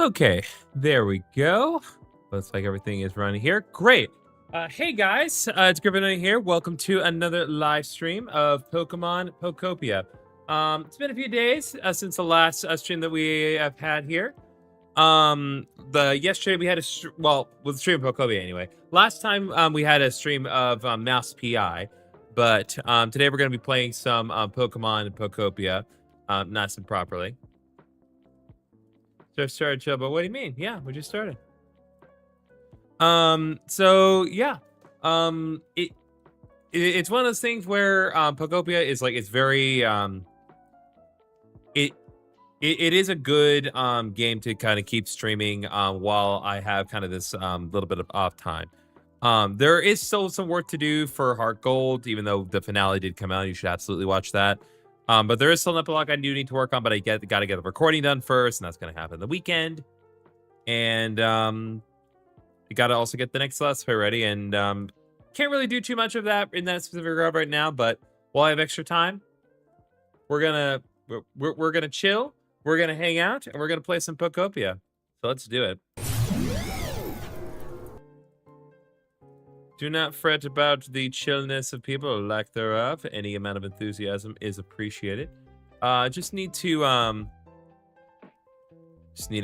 Okay, there we go. Looks like everything is running here. Great. Hey guys, it's GriffinOni here. Welcome to another live stream of Pokemon Pokopia. It's been a few days since the last stream that we have had here. Yesterday we had with stream of Pokopia anyway. Last time we had a stream of Mouse PI, but today we're going to be playing some Pokemon Pokopia, nice and properly. Just started, chill, but what do you mean? Yeah, we just started. So yeah, it's one of those things where Pokopia is like, it's very it is a good game to kind of keep streaming while I have kind of this little bit of off time. There is still some work to do for Heart Gold, even though the finale did come out. You should absolutely watch that. But there is still an epilogue I do need to work on, but I got to get the recording done first, and that's going to happen the weekend. And you got to also get the next Let's Play ready, and can't really do too much of that in that specific regard right now. But while I have extra time, we're gonna chill, we're gonna hang out, and we're gonna play some Pokopia. So let's do it. Do not fret about the chillness of people or lack thereof. Any amount of enthusiasm is appreciated. Just need to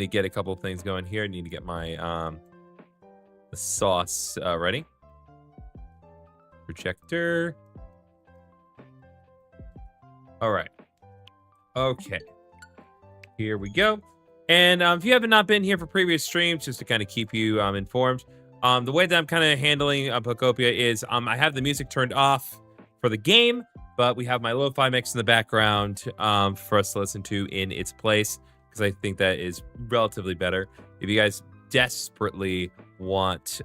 get a couple things going here. I need to get my the sauce ready. Projector. All right. Okay. Here we go. And if you have not been here for previous streams, just to kind of keep you informed, the way that I'm kind of handling Pokopia is I have the music turned off for the game, but we have my lo-fi mix in the background for us to listen to in its place, because I think that is relatively better. If you guys desperately want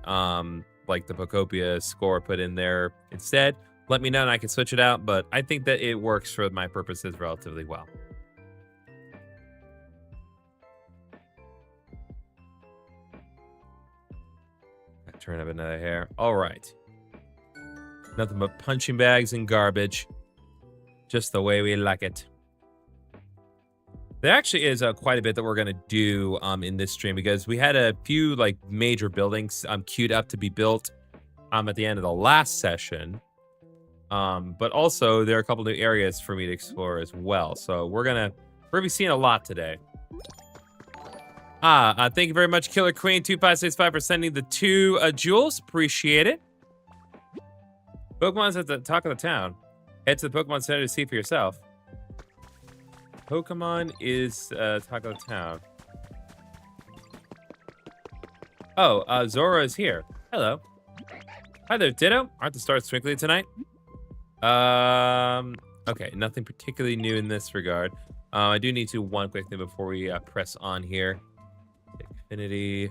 like the Pokopia score put in there instead, let me know and I can switch it out, but I think that it works for my purposes relatively well. Turn up another hair. All right. Nothing but punching bags and garbage. Just the way we like it. There actually is quite a bit that we're going to do in this stream, because we had a few like major buildings queued up to be built at the end of the last session. But also there are a couple new areas for me to explore as well. So we're going to be seeing a lot today. Thank you very much, Killer Queen 2565, for sending the 2 jewels. Appreciate it. Pokemon's at the talk of the town. Head to the Pokemon Center to see for yourself. Pokemon is talk of the town. Oh, Zora is here. Hello. Hi there, Ditto. Aren't the stars twinkly tonight? Okay, nothing particularly new in this regard. I do need to one quick thing before we press on here. Infinity.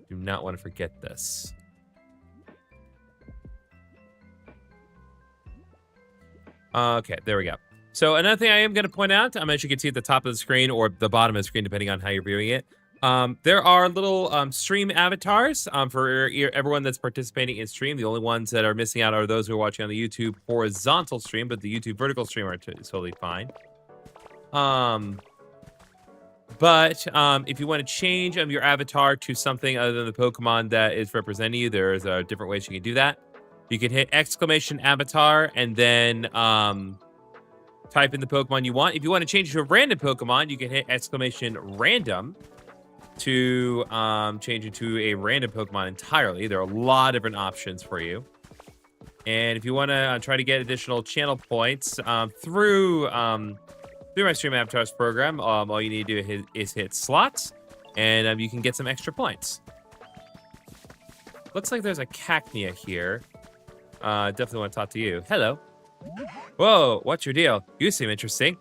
Do not want to forget this. Okay, there we go. So another thing I am going to point out, as you can see at the top of the screen or the bottom of the screen, depending on how you're viewing it, there are little stream avatars for everyone that's participating in stream. The only ones that are missing out are those who are watching on the YouTube horizontal stream, but the YouTube vertical stream are totally fine. But if you want to change your avatar to something other than the Pokemon that is representing you, there's different ways you can do that. You can hit exclamation avatar and then type in the Pokemon you want. If you want to change to a random Pokemon, you can hit exclamation random to change it to a random Pokemon entirely. There are a lot of different options for you. And if you want to try to get additional channel points through my Stream Avatars program, all you need to do is hit slots, and you can get some extra points. Looks like there's a Cacnea here. Definitely want to talk to you. Hello. Whoa, what's your deal? You seem interesting.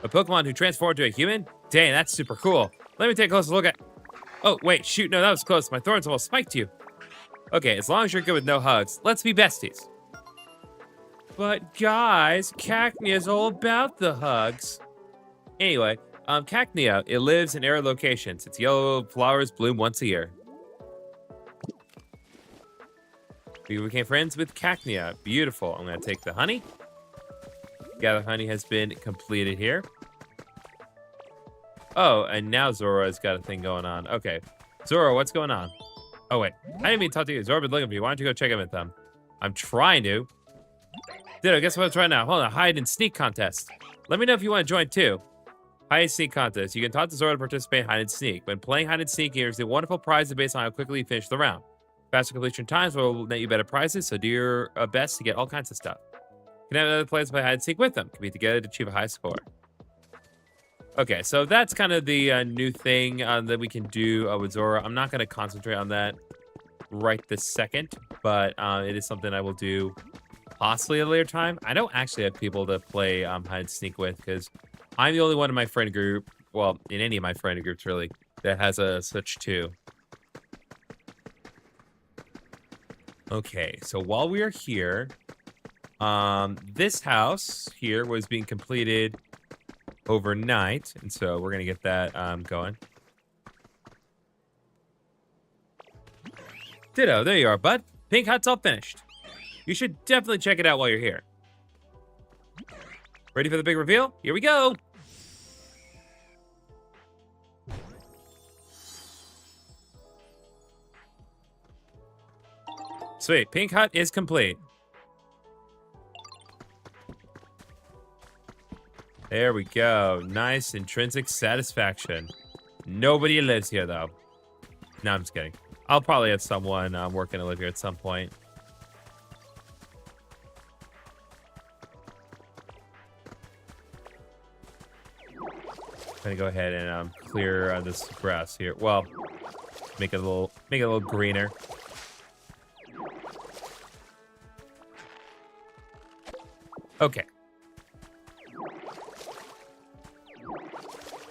A Pokemon who transformed to a human? Dang, that's super cool. Let me take a closer look at... Oh, wait, shoot, no, that was close. My thorns almost spiked you. Okay, as long as you're good with no hugs, let's be besties. But guys, Cacnea is all about the hugs. Anyway, Cacnea, it lives in arid locations. Its yellow flowers bloom once a year. We became friends with Cacnea. Beautiful. I'm going to take the honey. Gather honey has been completed here. Oh, and now Zora's got a thing going on. Okay. Zora, what's going on? Oh, wait. I didn't mean to talk to you. Zora been looking for you. Why don't you go check in with them? I'm trying to. Ditto, guess what's right now? Hold on. Hide and sneak contest. Let me know if you want to join, too. Hide and seek contest. You can talk to Zora to participate in hide and seek. When playing hide and seek, here's the wonderful prizes based on how quickly you finish the round. Faster completion times will net you better prizes, so do your best to get all kinds of stuff. You can have other players play hide and seek with them. Compete together to achieve a high score. Okay, so that's kind of the new thing that we can do with Zora. I'm not going to concentrate on that right this second, but it is something I will do possibly at a later time. I don't actually have people to play hide and seek with because I'm the only one in my friend group, well, in any of my friend groups, really, that has a Switch 2. Okay, so while we are here, this house here was being completed overnight, and so we're going to get that going. Ditto, there you are, bud. Pink Hut's all finished. You should definitely check it out while you're here. Ready for the big reveal? Here we go! Sweet, Pink Hut is complete. There we go. Nice intrinsic satisfaction. Nobody lives here, though. No, I'm just kidding. I'll probably have someone working to live here at some point. I'm gonna go ahead and clear this grass here. Well, make it a little greener. Okay.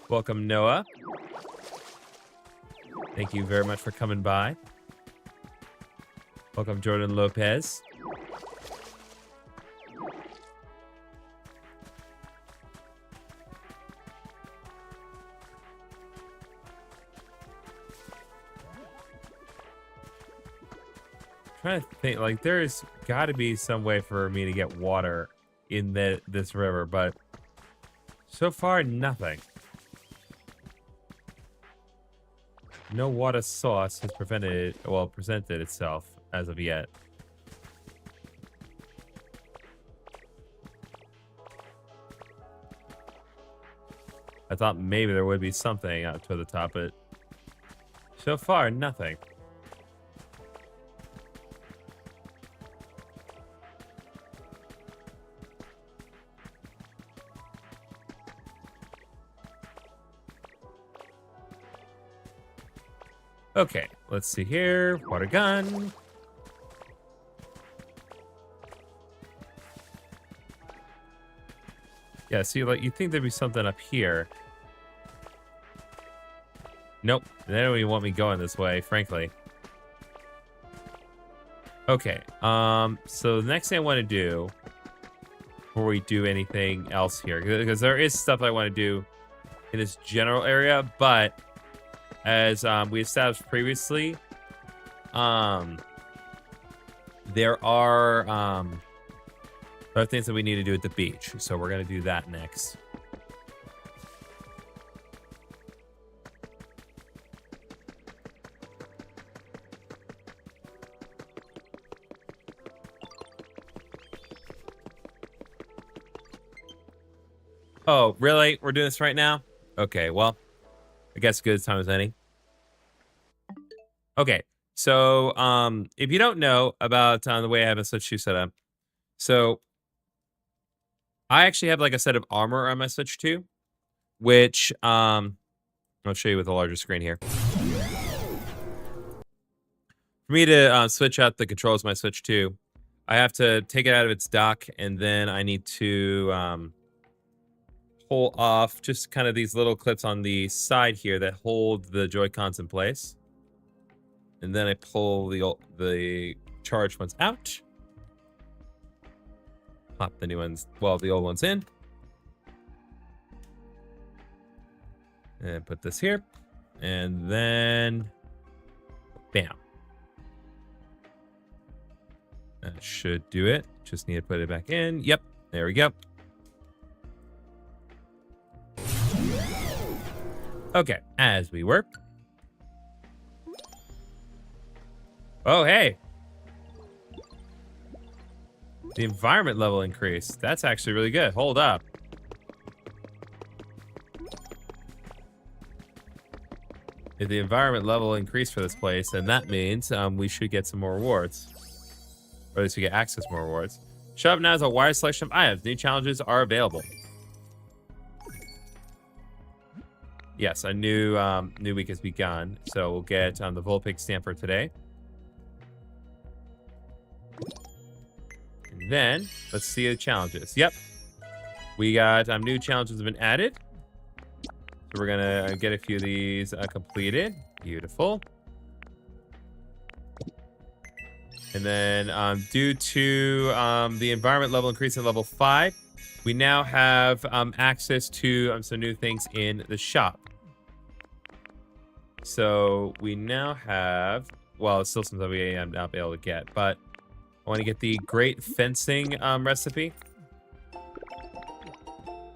Welcome, Noah. Thank you very much for coming by. Welcome, Jordan Lopez. Trying to think, like, there's got to be some way for me to get water in this river, but so far, nothing. No water source has presented itself as of yet. I thought maybe there would be something out to the top, but so far, nothing. Okay, let's see here. Water gun. Yeah, see, like, you think there'd be something up here. Nope, they don't even want me going this way, frankly. Okay, so the next thing I want to do before we do anything else here, because there is stuff I want to do in this general area, but as we established previously, there are other things that we need to do at the beach. So we're going to do that next. Oh, really? We're doing this right now? Okay, well, I guess good as time as any. Okay, so if you don't know about the way I have a Switch 2 set up, so I actually have like a set of armor on my Switch 2, which I'll show you with a larger screen here. For me to switch out the controls of my Switch 2, I have to take it out of its dock, and then I need to pull off just kind of these little clips on the side here that hold the Joy-Cons in place. And then I pull the charged ones out. Pop the new ones, well, the old ones in. And put this here. And then, bam. That should do it. Just need to put it back in. Yep, there we go. Okay, as we work. Oh, hey. The environment level increased. That's actually really good. Hold up. If the environment level increased for this place, then that means we should get some more rewards. Or at least we get access to more rewards. Show up now as a wide selection of items. New challenges are available. Yes, a new week has begun. So we'll get the Vulpix stamp for today. And then, let's see the challenges. Yep. We got new challenges have been added. So we're going to get a few of these completed. Beautiful. And then due to the environment level increasing level 5, we now have access to some new things in the shop. So we now have, well, it's still something we am not able to get, but I want to get the great fencing recipe.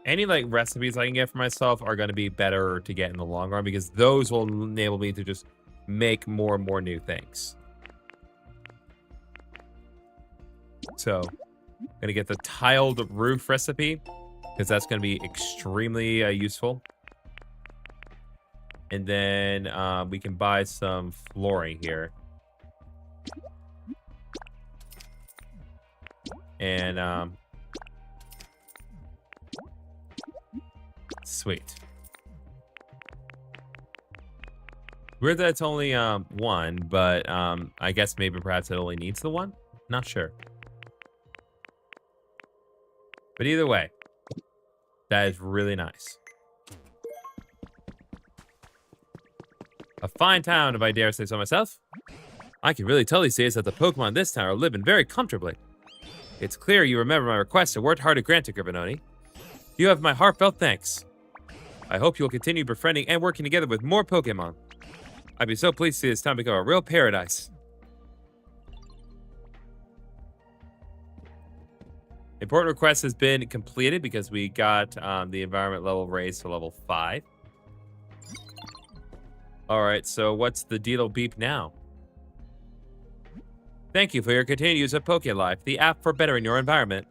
Any like recipes I can get for myself are going to be better to get in the long run because those will enable me to just make more and more new things. So I'm going to get the tiled roof recipe because that's going to be extremely useful. And then we can buy some flooring here. And sweet. Weird that it's only one, but I guess maybe perhaps it only needs the one. Not sure. But either way, that is really nice. A fine town, if I dare say so myself. I can really tell these days that the Pokemon in this town are living very comfortably. It's clear you remember my request and worked hard to grant it, GriffinOni. You have my heartfelt thanks. I hope you'll continue befriending and working together with more Pokemon. I'd be so pleased to see this town become a real paradise. Important request has been completed because we got the environment level raised to level 5. Alright, so what's the deedle beep now? Thank you for your continued use of PokeLife, the app for bettering your environment.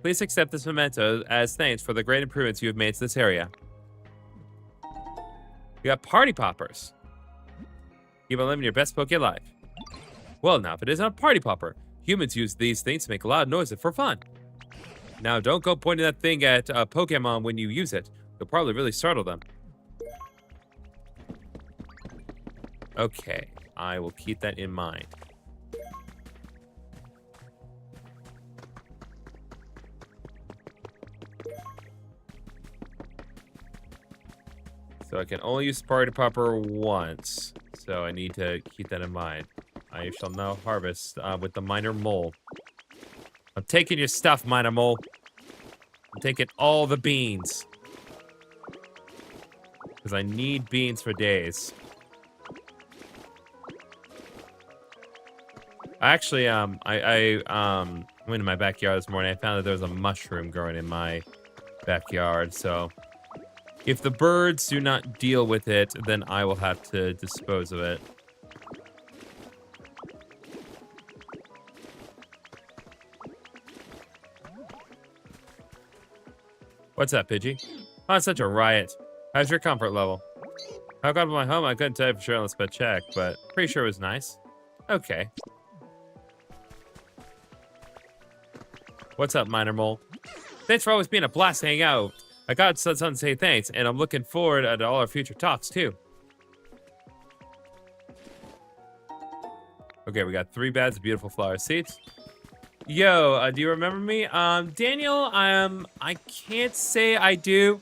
Please accept this memento as thanks for the great improvements you have made to this area. You got party poppers. Keep on living your best PokeLife. Well, now if it isn't a party popper, humans use these things to make loud noises for fun. Now don't go pointing that thing at Pokemon when you use it. You'll probably really startle them. Okay, I will keep that in mind. So I can only use Party Popper once. So I need to keep that in mind. I shall now harvest with the Minor Mole. I'm taking your stuff, Minor Mole. I'm taking all the beans. Because I need beans for days. Actually, I went in my backyard this morning. I found that there was a mushroom growing in my backyard. So if the birds do not deal with it, then I will have to dispose of it. What's up, Pidgey? Oh, it's such a riot. How's your comfort level? How I got to my home, I couldn't tell you for sure unless I check, but pretty sure it was nice. Okay. What's up, Minor Mole? Thanks for always being a blast to hang out. I got something to say thanks, and I'm looking forward to all our future talks, too. Okay, we got 3 bags of beautiful flower seeds. Yo, do you remember me? Daniel, I can't say I do.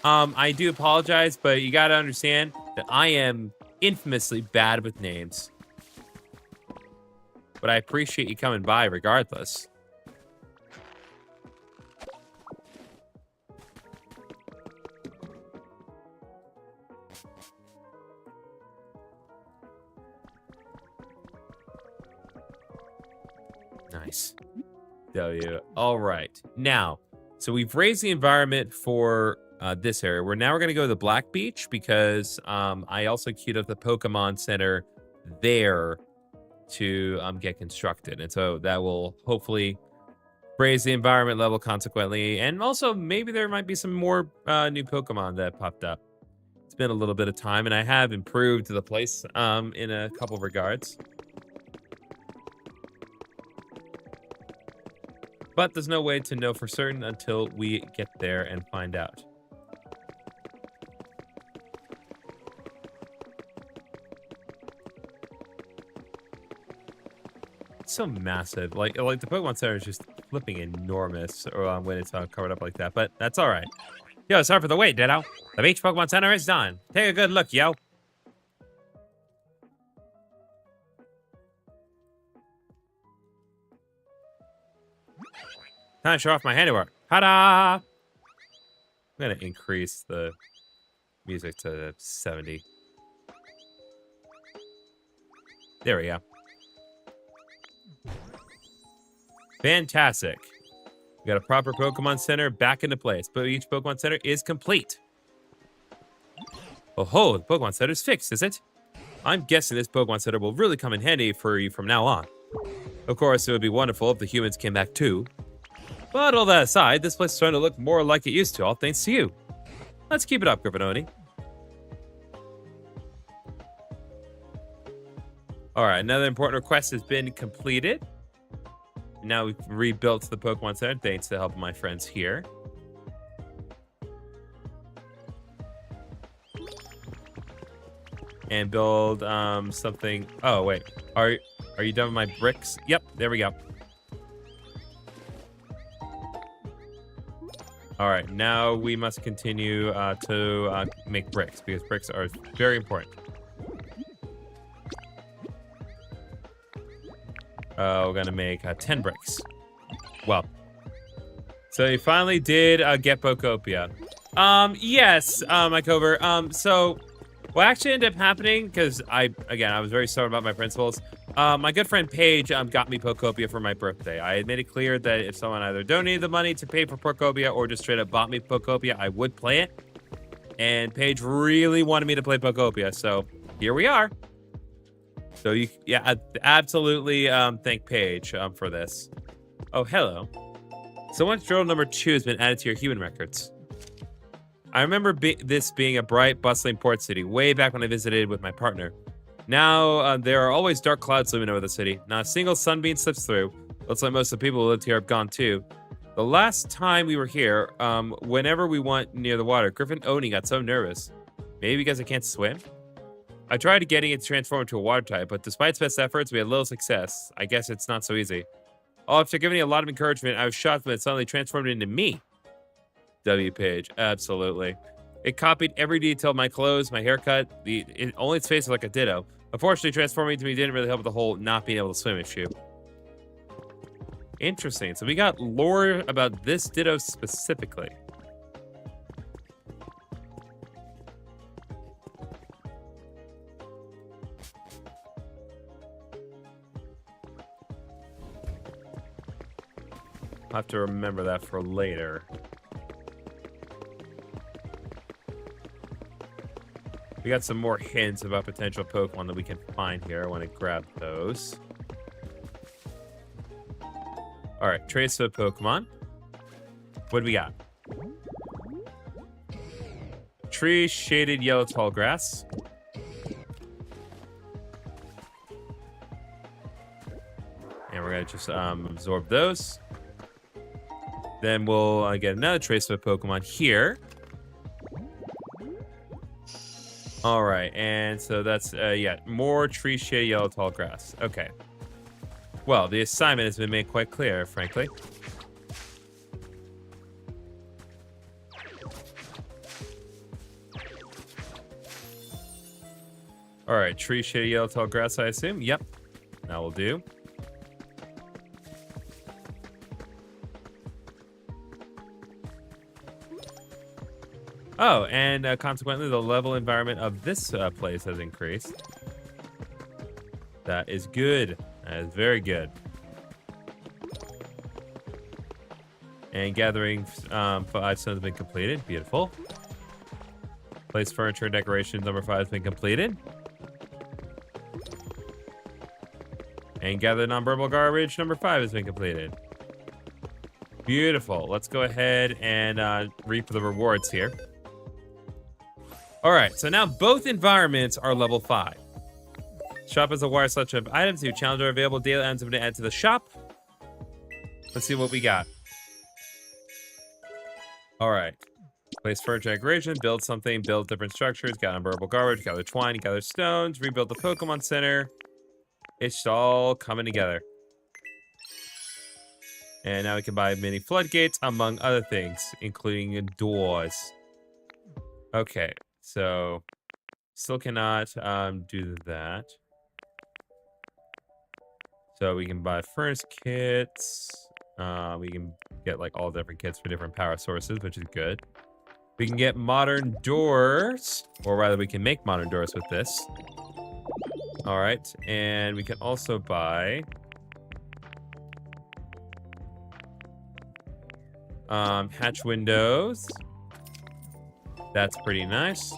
I do apologize, but you gotta understand that I am infamously bad with names. But I appreciate you coming by regardless. Nice. W. All right. Now, so we've raised the environment for this area. We're gonna go to the Black Beach because I also queued up the Pokemon Center there to get constructed, and so that will hopefully raise the environment level consequently, and also maybe there might be some more new Pokemon that popped up. It's been a little bit of time, and I have improved the place in a couple of regards. But there's no way to know for certain until we get there and find out. It's so massive. Like the Pokemon Center is just flipping enormous when it's covered up like that. But that's all right. Yo, sorry for the wait, Ditto. The Beach Pokemon Center is done. Take a good look, yo. Time to show off my handiwork. Ta-da! I'm gonna increase the music to 70. There we go. Fantastic. We got a proper Pokemon Center back into place, but each Pokemon Center is complete. Oh ho, the Pokemon Center is fixed, is it? I'm guessing this Pokemon Center will really come in handy for you from now on. Of course, it would be wonderful if the humans came back too. But all that aside, this place is starting to look more like it used to, all thanks to you. Let's keep it up, GriffinOni. Alright, another important request has been completed. Now we've rebuilt the Pokemon Center thanks to the help of my friends here. And build something. Oh wait, are you done with my bricks? Yep, there we go. All right, now we must continue to make bricks because bricks are very important. We're gonna make 10 bricks. Well, so you finally did get Pokopia. Yes, Mike Over. So what actually ended up happening, because I was very sorry about my principles. My good friend Paige got me Pokopia for my birthday. I had made it clear that if someone either donated the money to pay for Pokopia or just straight up bought me Pokopia, I would play it. And Paige really wanted me to play Pokopia, so here we are. So absolutely thank Paige for this. Oh, hello. So once drill number 2 has been added to your human records. I remember this being a bright, bustling port city way back when I visited with my partner. Now, there are always dark clouds looming over the city. Not a single sunbeam slips through. Looks like most of the people who lived here have gone too. The last time we were here, whenever we went near the water, GriffinOni got so nervous. Maybe because I can't swim? I tried getting it to transform into a water type, but despite its best efforts, we had little success. I guess it's not so easy. All after giving it a lot of encouragement, I was shocked when it suddenly transformed into me. W. Page, absolutely. It copied every detail of my clothes, my haircut, only its face was like a ditto. Unfortunately, transforming into me didn't really help with the whole not being able to swim issue. Interesting. So we got lore about this ditto specifically. I'll have to remember that for later. We got some more hints about potential Pokemon that we can find here. I want to grab those. All right, trace of Pokemon. What do we got? Tree, shaded yellow tall grass. And we're going to just absorb those. Then we'll get another trace of Pokemon here. All right, and so that's, more tree shade yellow tall grass. Okay. Well, the assignment has been made quite clear, frankly. All right, tree shade yellow tall grass, I assume. Yep, that will do. Oh, and consequently, the level environment of this place has increased. That is good. That is very good. And gathering 5 stones has been completed. Beautiful. Place furniture and decorations. Number 5 has been completed. And gather non-burnable garbage. Number 5 has been completed. Beautiful. Let's go ahead and reap the rewards here. All right, so now both environments are level 5. Shop is a wide selection of items. New challenges are available. Daily items have been added to the shop. Let's see what we got. All right. Place furniture decoration, build something, build different structures, gather unburnable garbage, gather twine, gather stones, rebuild the Pokemon Center. It's all coming together. And now we can buy mini floodgates, among other things, including doors. Okay, so still cannot do that. So we can buy furnace kits. We can get like all different kits for different power sources, which is good. We can get modern doors, or rather we can make modern doors with this. All right, and we can also buy hatch windows. That's pretty nice.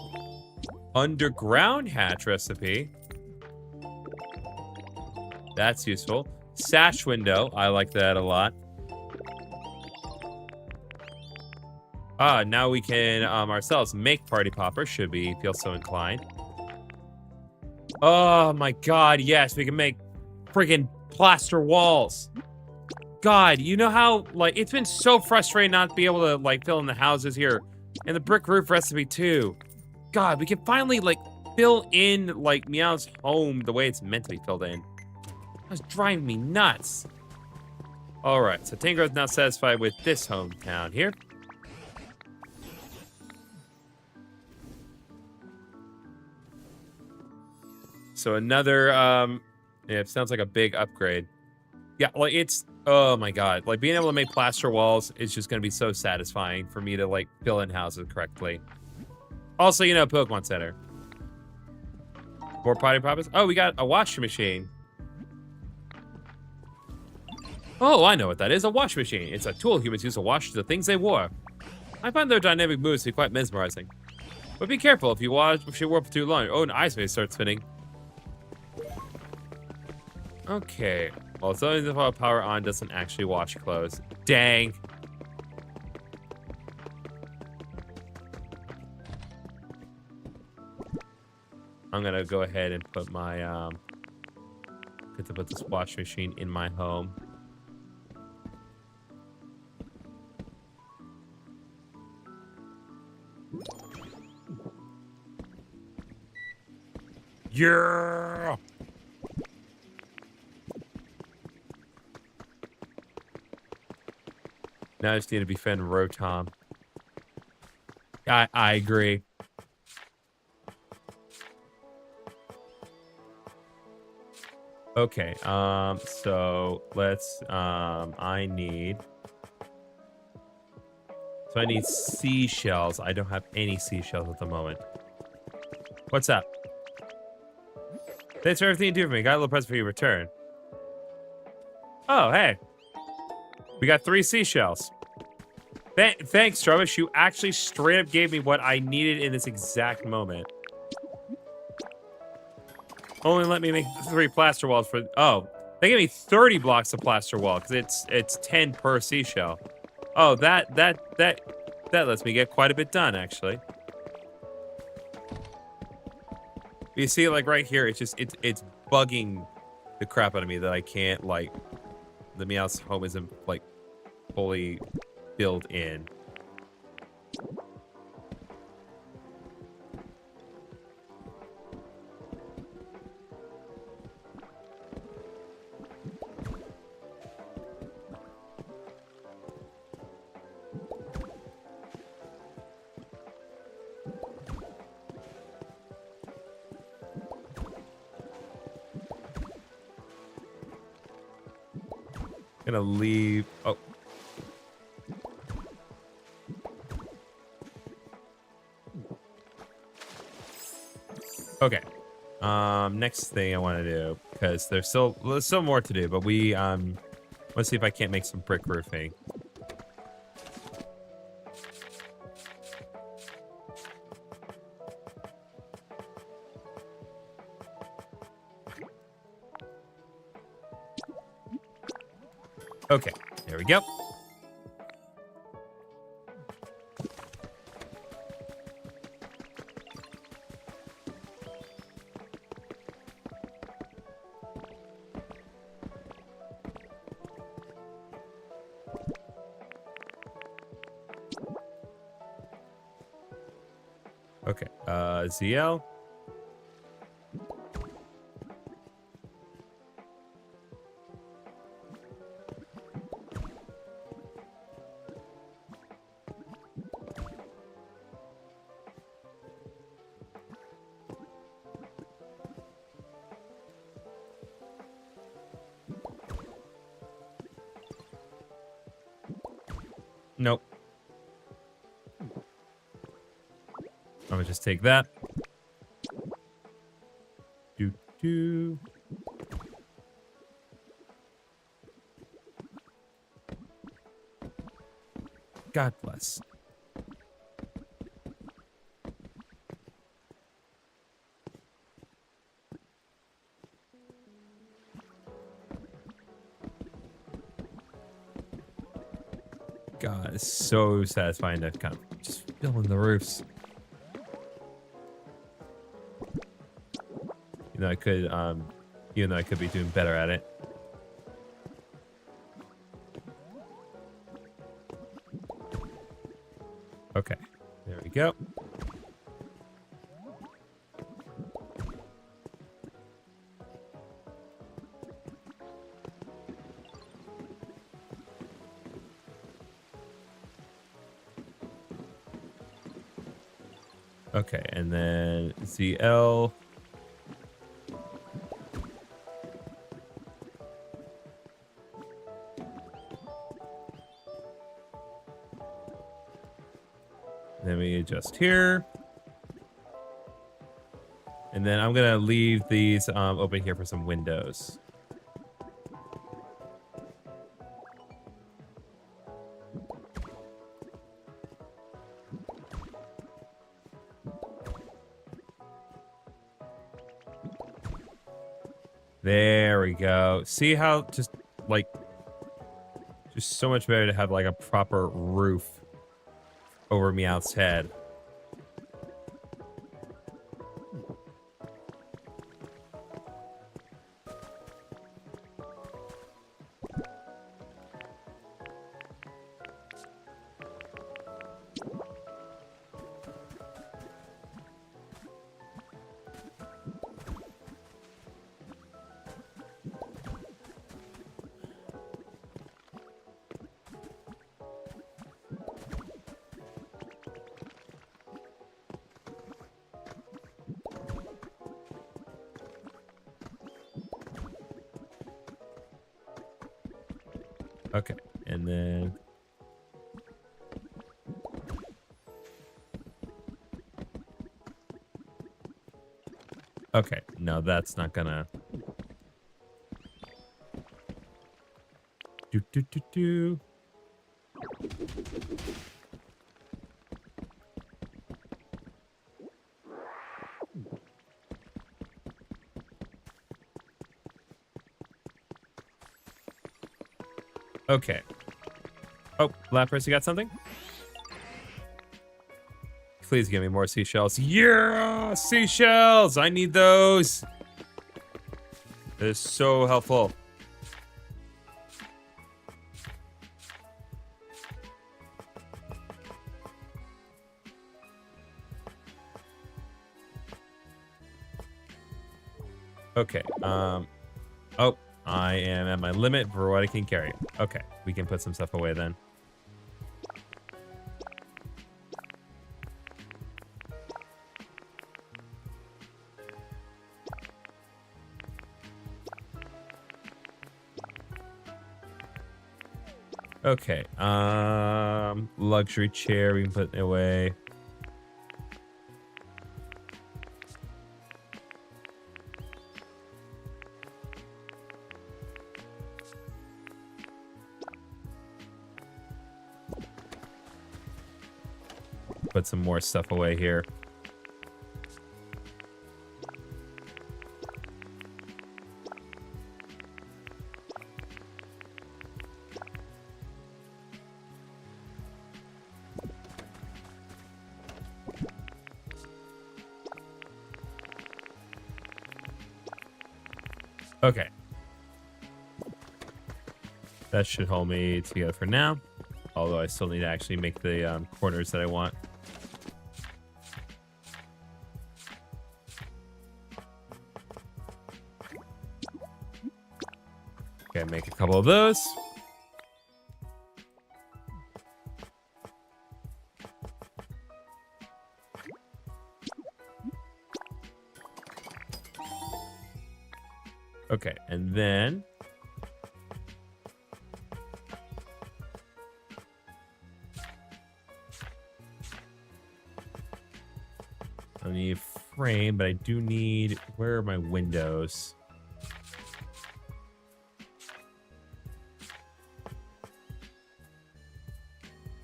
Underground hatch recipe. That's useful. Sash window. I like that a lot. Now we can ourselves make party popper, should we feel so inclined. Oh my god, yes, we can make friggin' plaster walls. God, you know how, like, it's been so frustrating not to be able to, like, fill in the houses here. And the brick roof recipe, too. God, we can finally, like, fill in, like, Meow's home the way it's meant to be filled in. That's driving me nuts. Alright, so Tangro's now satisfied with this hometown here. So another, yeah, it sounds like a big upgrade. Yeah, like, it's, oh my god. Like, being able to make plaster walls is just gonna be so satisfying for me to, like, fill in houses correctly. Also, you know, Pokemon Center. More party poppers. Oh, we got a washing machine. Oh, I know what that is. A washing machine. It's a tool humans use to wash the things they wore. I find their dynamic moves to be quite mesmerizing. But be careful if you warp for too long. Oh, an ice may start spinning. Okay. Well, it's only the power on doesn't actually wash clothes. Dang. I'm gonna go ahead and put my get to put this washing machine in my home. Yeah. Now I just need to befriend Rotom. I agree. Okay, so let's, I need seashells. I don't have any seashells at the moment. What's up? Thanks for everything you do for me. Got a little present for your return. Oh, hey. We got 3 seashells. Thanks, Travis. You actually straight up gave me what I needed in this exact moment. Only let me make 3 plaster walls for... Oh, they gave me 30 blocks of plaster wall because it's 10 per seashell. Oh, that lets me get quite a bit done, actually. You see, like, right here, it's bugging the crap out of me that I can't, like... The Meow's home isn't, like, fully filled in. Gonna leave. Oh. Okay. Next thing I want to do, because there's still more to do, but we let's see if I can't make some brick roofing. Okay, there we go. Okay, ZL. Nope. I'm gonna just take that. Do. God bless. God, it's so satisfying to kind of just fill in the roofs. You know, I could, even though I could be doing better at it. Okay, there we go. Okay, and then ZL. Then we adjust here. And then I'm gonna leave these open here for some windows. There we go. See how just so much better to have like a proper roof over Meowth's head. Okay, and then okay, no, that's not gonna do. Okay. Oh, Lapras, you got something? Please give me more seashells. Yeah, seashells! I need those. It is so helpful. Okay, oh, I am at my limit for what I can carry. Okay, we can put some stuff away then. Okay, luxury chair, we can put it away. Put some more stuff away here. Okay. That should hold me together for now. Although I still need to actually make the corners that I want. Okay, make a couple of those. Okay, and then I need a frame, but I do need, where are my windows?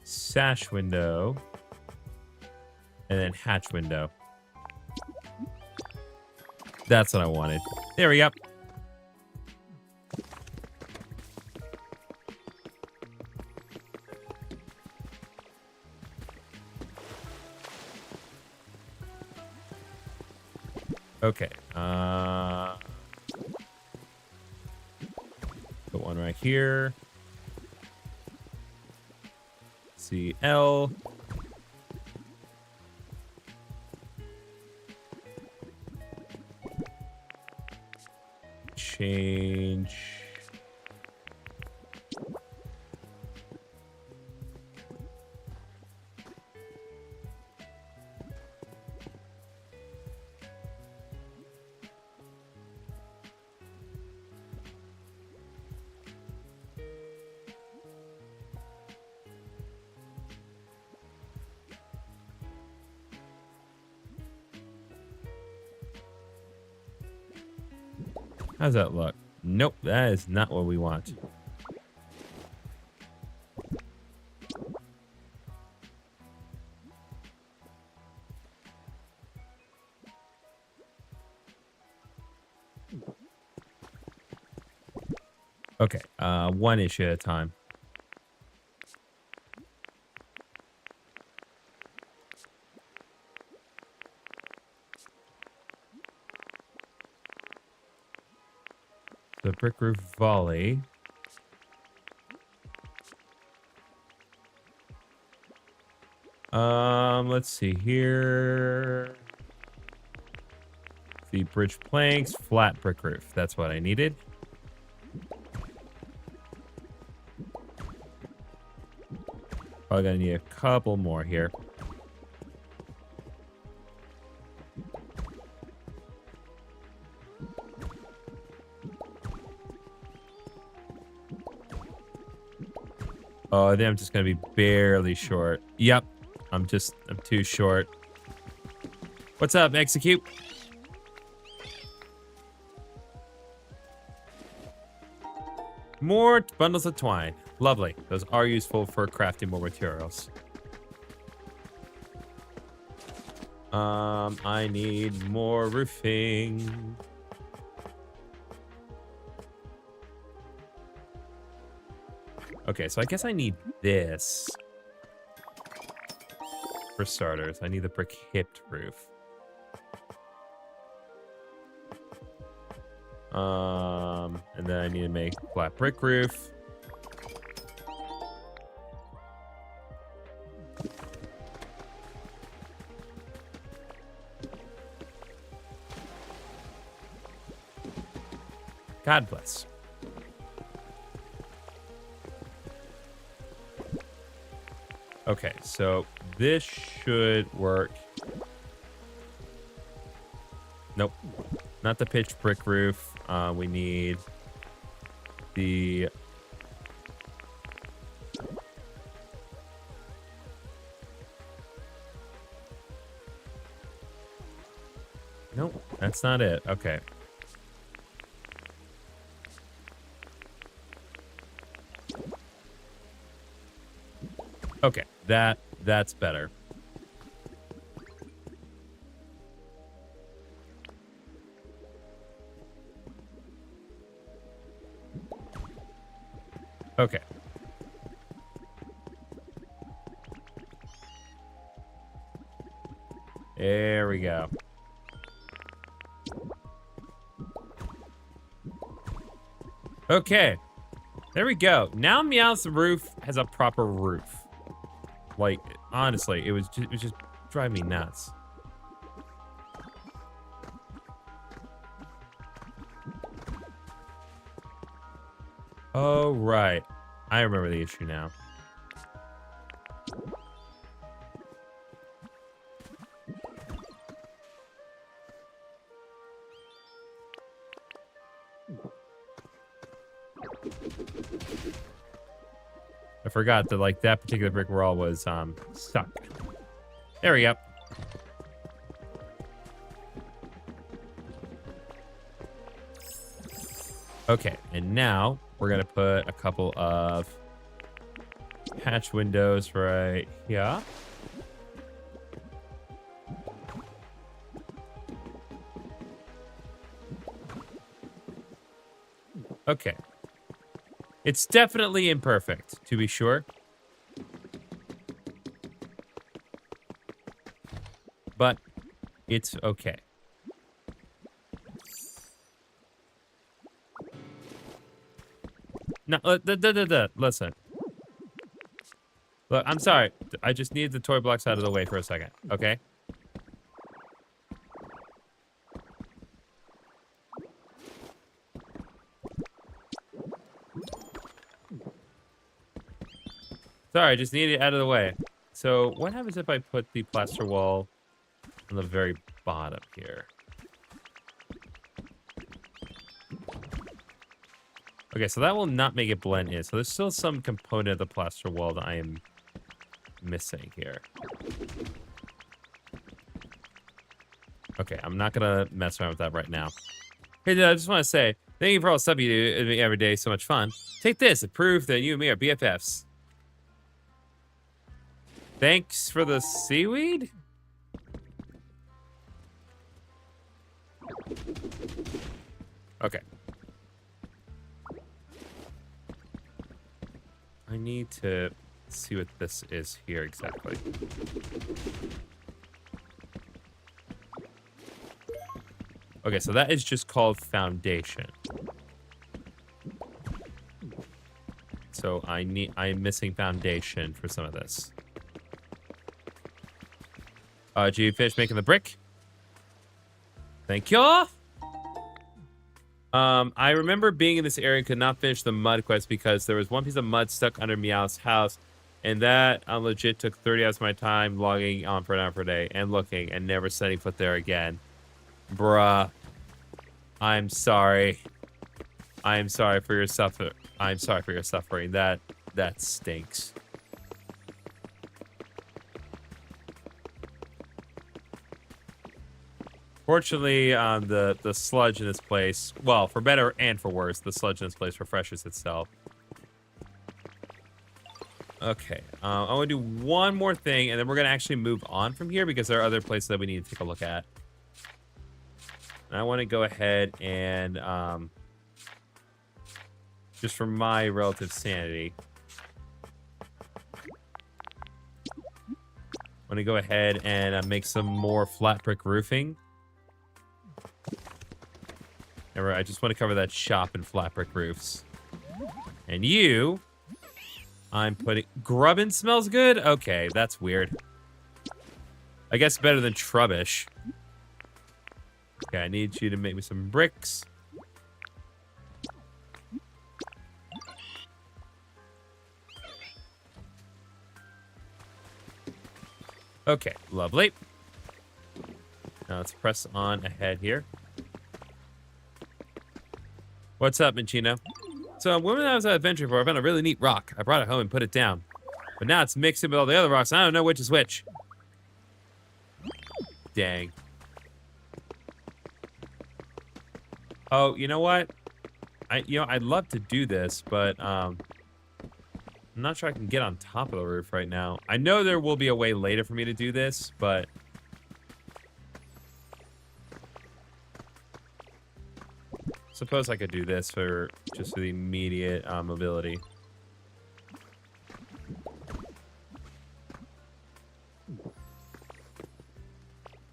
Sash window. And then hatch window. That's what I wanted. There we go. Okay. Put one right here. CL. Change. How's that look? Nope, that is not what we want. Okay, one issue at a time. The brick roof volley. Let's see here. The bridge planks, flat brick roof. That's what I needed. Probably gonna need a couple more here. Oh, I think I'm just gonna be barely short. Yep, I'm too short. What's up, execute? More bundles of twine. Lovely. Those are useful for crafting more materials. I need more roofing. Okay, so I guess I need this. For starters, I need the brick hipped roof. And then I need to make flat brick roof. God bless. Okay, so this should work. Nope. Not the pitched brick roof. We need the... Nope, that's not it. Okay. Okay, that's better. Okay. There we go. Okay. There we go. Now Meow's roof has a proper roof. Like, honestly, it was just driving me nuts. Oh, right. I remember the issue now. I forgot that, like, that particular brick wall was, stuck. There we go. Okay, and now we're gonna put a couple of hatch windows right here. Okay. It's definitely imperfect, to be sure. But it's okay. No, listen. Look, I'm sorry. I just need the toy blocks out of the way for a second, okay? Sorry, I just need it out of the way. So what happens if I put the plaster wall on the very bottom here? Okay, so that will not make it blend in. So there's still some component of the plaster wall that I am missing here. Okay, I'm not gonna mess around with that right now. Hey, dude, I just want to say, thank you for all the stuff you do every day. So much fun. Take this to prove that you and me are BFFs. Thanks for the seaweed? Okay. I need to see what this is here exactly. Okay, so that is just called foundation. So I'm missing foundation for some of this. Did you finish making the brick? Thank you. I remember being in this area and could not finish the mud quest because there was one piece of mud stuck under Meow's house, and that legit took 30 hours of my time logging on for an hour per day and looking and never setting foot there again. Bruh. I'm sorry. I'm sorry for your suffer. I'm sorry for your suffering. That stinks. Fortunately, the sludge in this place, well, for better and for worse, the sludge in this place refreshes itself. Okay, I want to do one more thing, and then we're going to actually move on from here because there are other places that we need to take a look at. And I want to go ahead and, just for my relative sanity, I want to go ahead and make some more flat brick roofing. I just want to cover that shop in flat brick roofs. And you, I'm putting... Grubbin smells good? Okay, that's weird. I guess better than trubbish. Okay, I need you to make me some bricks. Okay, lovely. Now let's press on ahead here. What's up, Minchino? So when I was out adventuring for, I found a really neat rock. I brought it home and put it down. But now it's mixed in with all the other rocks, and I don't know which is which. Dang. Oh, you know what? I'd love to do this, but I'm not sure I can get on top of the roof right now. I know there will be a way later for me to do this, but suppose I could do this for just the immediate mobility.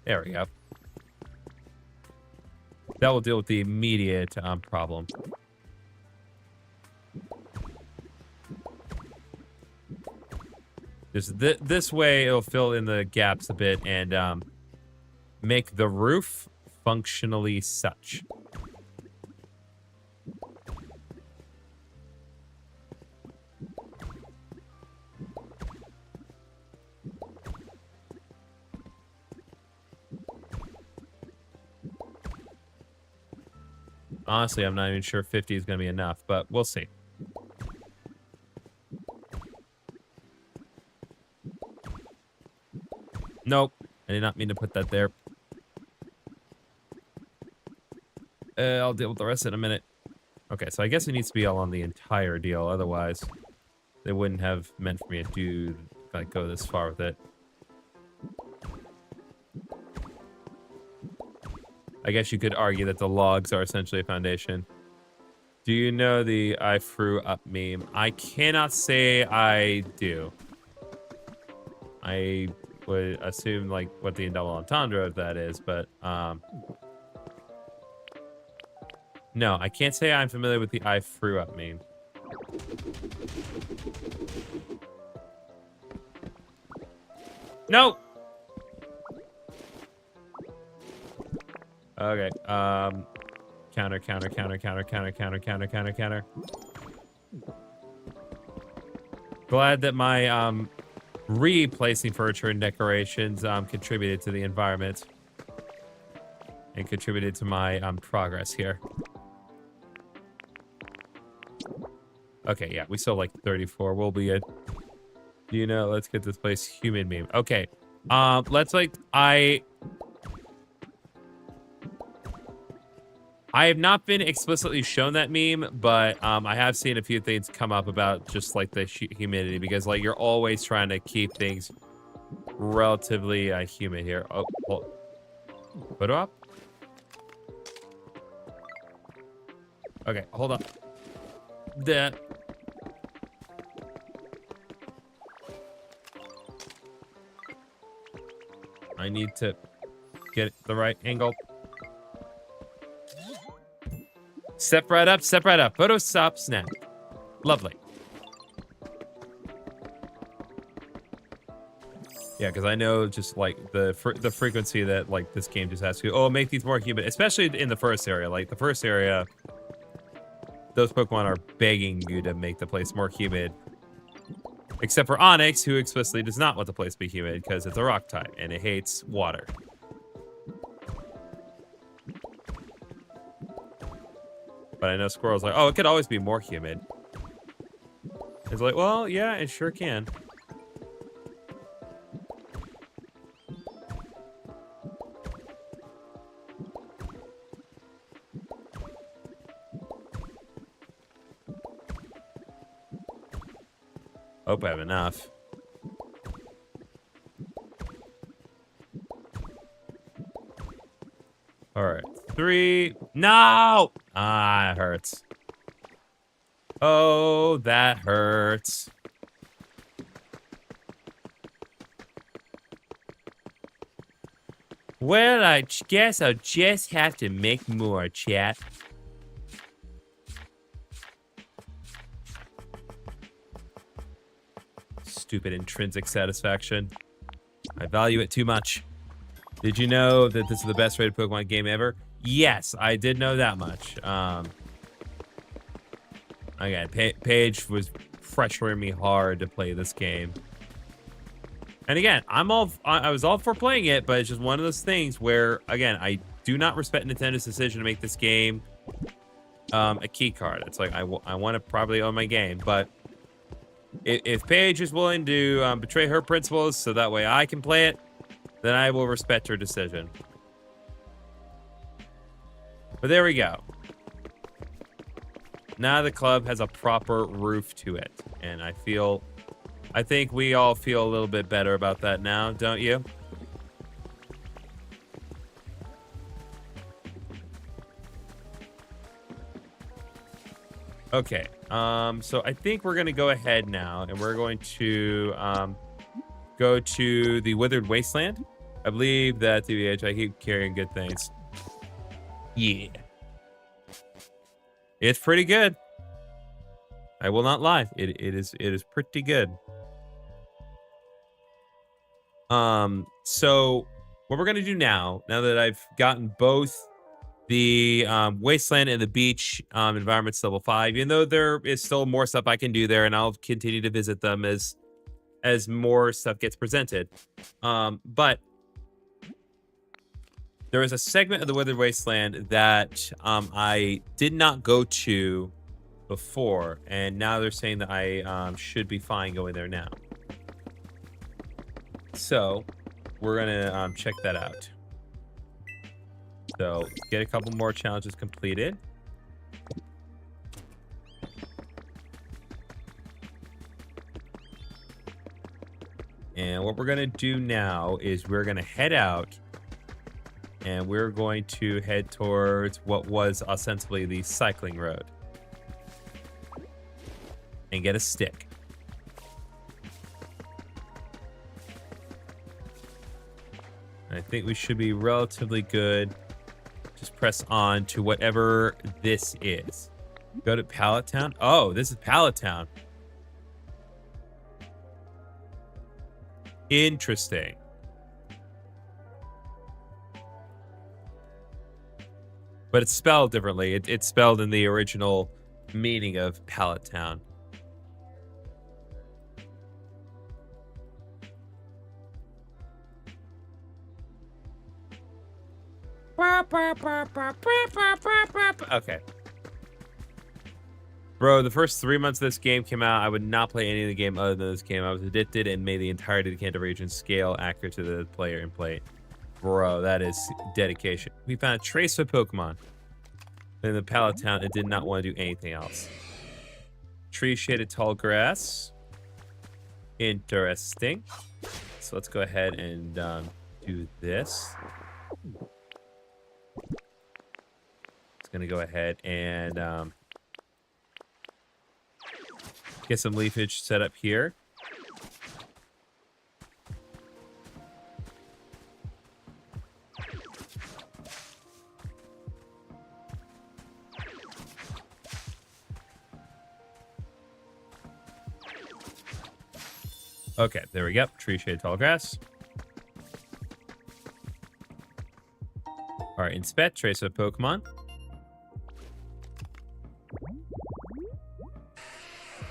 There we go. That will deal with the immediate problem. Just this way, it'll fill in the gaps a bit and make the roof functionally such. Honestly, I'm not even sure 50 is going to be enough, but we'll see. Nope. I did not mean to put that there. I'll deal with the rest in a minute. Okay, so I guess it needs to be all on the entire deal. Otherwise, they wouldn't have meant for me to do, like, go this far with it. I guess you could argue that the logs are essentially a foundation. Do you know the I threw up meme? I cannot say I do. I would assume, like, what the double entendre of that is, but, no, I can't say I'm familiar with the I threw up meme. No! Okay, counter. Glad that my, replacing furniture and decorations, contributed to the environment. And contributed to my, progress here. Okay, yeah, we still like 34. We'll be good. You know, let's get this place human meme. Okay, let's, like, I have not been explicitly shown that meme, but I have seen a few things come up about just like the humidity, because like you're always trying to keep things relatively humid here. Oh, put it up. Okay, hold on. That. I need to get the right angle. Step right up, step right up. Photo stop, snap. Lovely. Yeah, because I know just like the frequency that like this game just asks you, oh, make these more humid, especially in the first area. Like the first area, those Pokemon are begging you to make the place more humid. Except for Onyx, who explicitly does not want the place to be humid because it's a rock type and it hates water. But I know Squirrel's like, oh, it could always be more humid. It's like, well, yeah, it sure can. Hope I have enough. All right, 3. No! Ah, it hurts. Oh, that hurts. Well, I guess I'll just have to make more, chat. Stupid intrinsic satisfaction. I value it too much. Did you know that this is the best rated Pokemon game ever? Yes, I did know that much. Again, Paige was pressuring me hard to play this game. And again, I was all for playing it, but it's just one of those things where, again, I do not respect Nintendo's decision to make this game a key card. It's like, I want to probably own my game, but if Paige is willing to betray her principles so that way I can play it, then I will respect her decision. But there we go. Now the club has a proper roof to it. And I think we all feel a little bit better about that now, don't you? Okay, so I think we're gonna go ahead now and we're going to go to the Withered Wasteland. I believe that TBH, I keep carrying good things. Yeah. It's pretty good. I will not lie. It is pretty good. So what we're gonna do now that I've gotten both the wasteland and the beach environments level 5, even though there is still more stuff I can do there, and I'll continue to visit them as more stuff gets presented. But there is a segment of the Withered Wasteland that I did not go to before, and now they're saying that I should be fine going there now. So we're gonna check that out. So get a couple more challenges completed. And what we're gonna do now is we're gonna head out, and we're going to head towards what was ostensibly the cycling road and get a stick. I think we should be relatively good. Just press on to whatever this is. Go to Pallet Town. Oh, this is Pallet Town. Interesting. But it's spelled differently. It's spelled in the original meaning of Pallet Town. Okay. Bro, the first 3 months this game came out, I would not play any of the game other than this game. I was addicted and made the entirety of the Kanto region scale accurate to the player and play. Bro, that is dedication. We found a trace of Pokemon. In the Pallet Town, it did not want to do anything else. Tree shaded tall grass. Interesting. So let's go ahead and do this. It's gonna go ahead and get some leafage set up here. Okay, there we go. Tree shade tall grass. All right, inspect trace of Pokemon.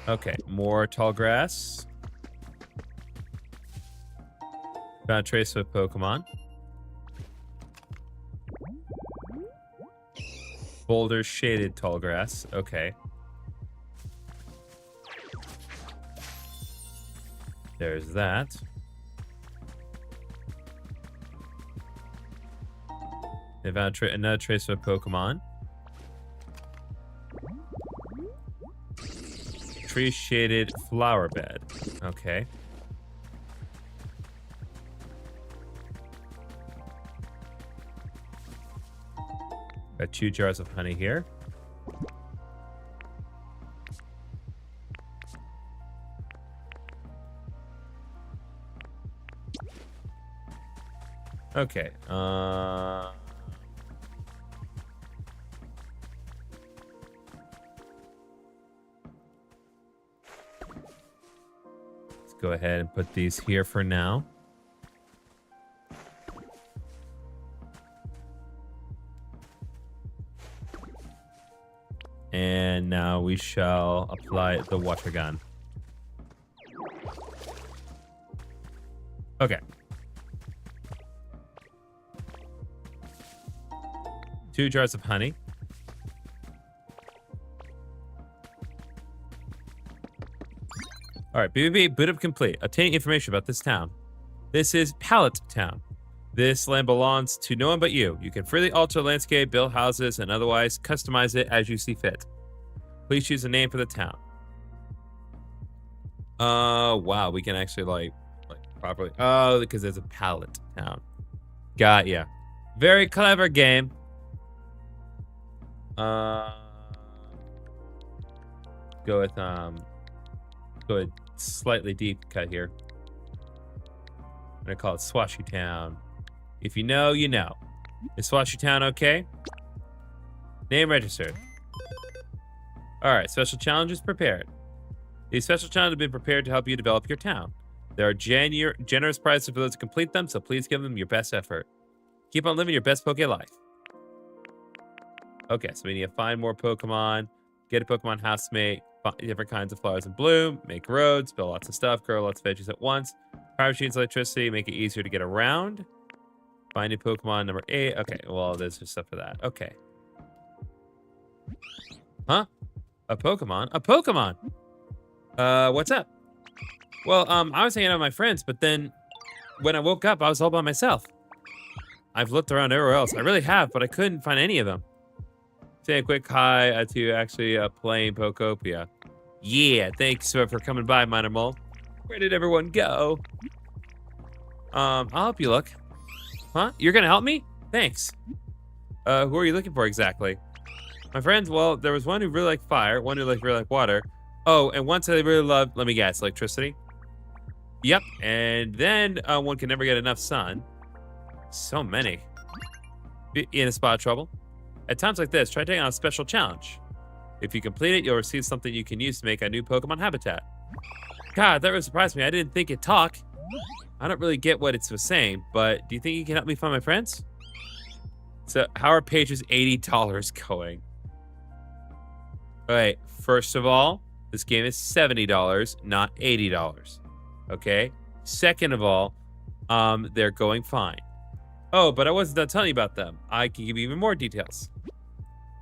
Okay, more tall grass. Found a trace of Pokemon. Boulder shaded tall grass. Okay. There's that. They found another trace of Pokemon. Tree shaded flower bed. Okay. Got 2 jars of honey here. Okay. Let's go ahead and put these here for now. And now we shall apply the water gun. Okay. 2 jars of honey. All right, BBB, boot up complete. Obtain information about this town. This is Pallet Town. This land belongs to no one but you. You can freely alter the landscape, build houses, and otherwise customize it as you see fit. Please choose a name for the town. Wow, we can actually like properly. Oh, because there's a Pallet Town. Got ya. Very clever game. Go with slightly deep cut here. I'm gonna call it Swashy Town. If you know, you know. Is Swashy Town okay? Name registered. Alright, special challenges prepared. These special challenges have been prepared to help you develop your town. There are generous prizes for those who complete them, so please give them your best effort. Keep on living your best Poké life. Okay, so we need to find more Pokemon, get a Pokemon housemate, find different kinds of flowers in bloom, make roads, build lots of stuff, grow lots of veggies at once, power machines, electricity, make it easier to get around. Find a Pokemon number 8. Okay, well, there's just stuff for that. Okay. Huh? A Pokemon? A Pokemon! What's up? Well, I was hanging out with my friends, but then when I woke up, I was all by myself. I've looked around everywhere else. I really have, but I couldn't find any of them. Say a quick hi to actually playing Pokopia. Yeah, thanks for coming by, Minor Mole. Where did everyone go? I'll help you look. Huh? You're gonna help me? Thanks. Who are you looking for exactly? My friends, well, there was one who really liked fire, one who really liked water. Oh, and one said they really loved, let me guess, electricity? Yep, and then one can never get enough sun. So many. Be in a spot of trouble? At times like this, try taking on a special challenge. If you complete it, you'll receive something you can use to make a new Pokemon habitat. God, that really surprised me. I didn't think it'd talk. I don't really get what it was saying, but do you think you can help me find my friends? So, how are Paige's $80 going? All right, first of all, this game is $70, not $80. Okay? Second of all, they're going fine. Oh, but I wasn't done telling you about them. I can give you even more details.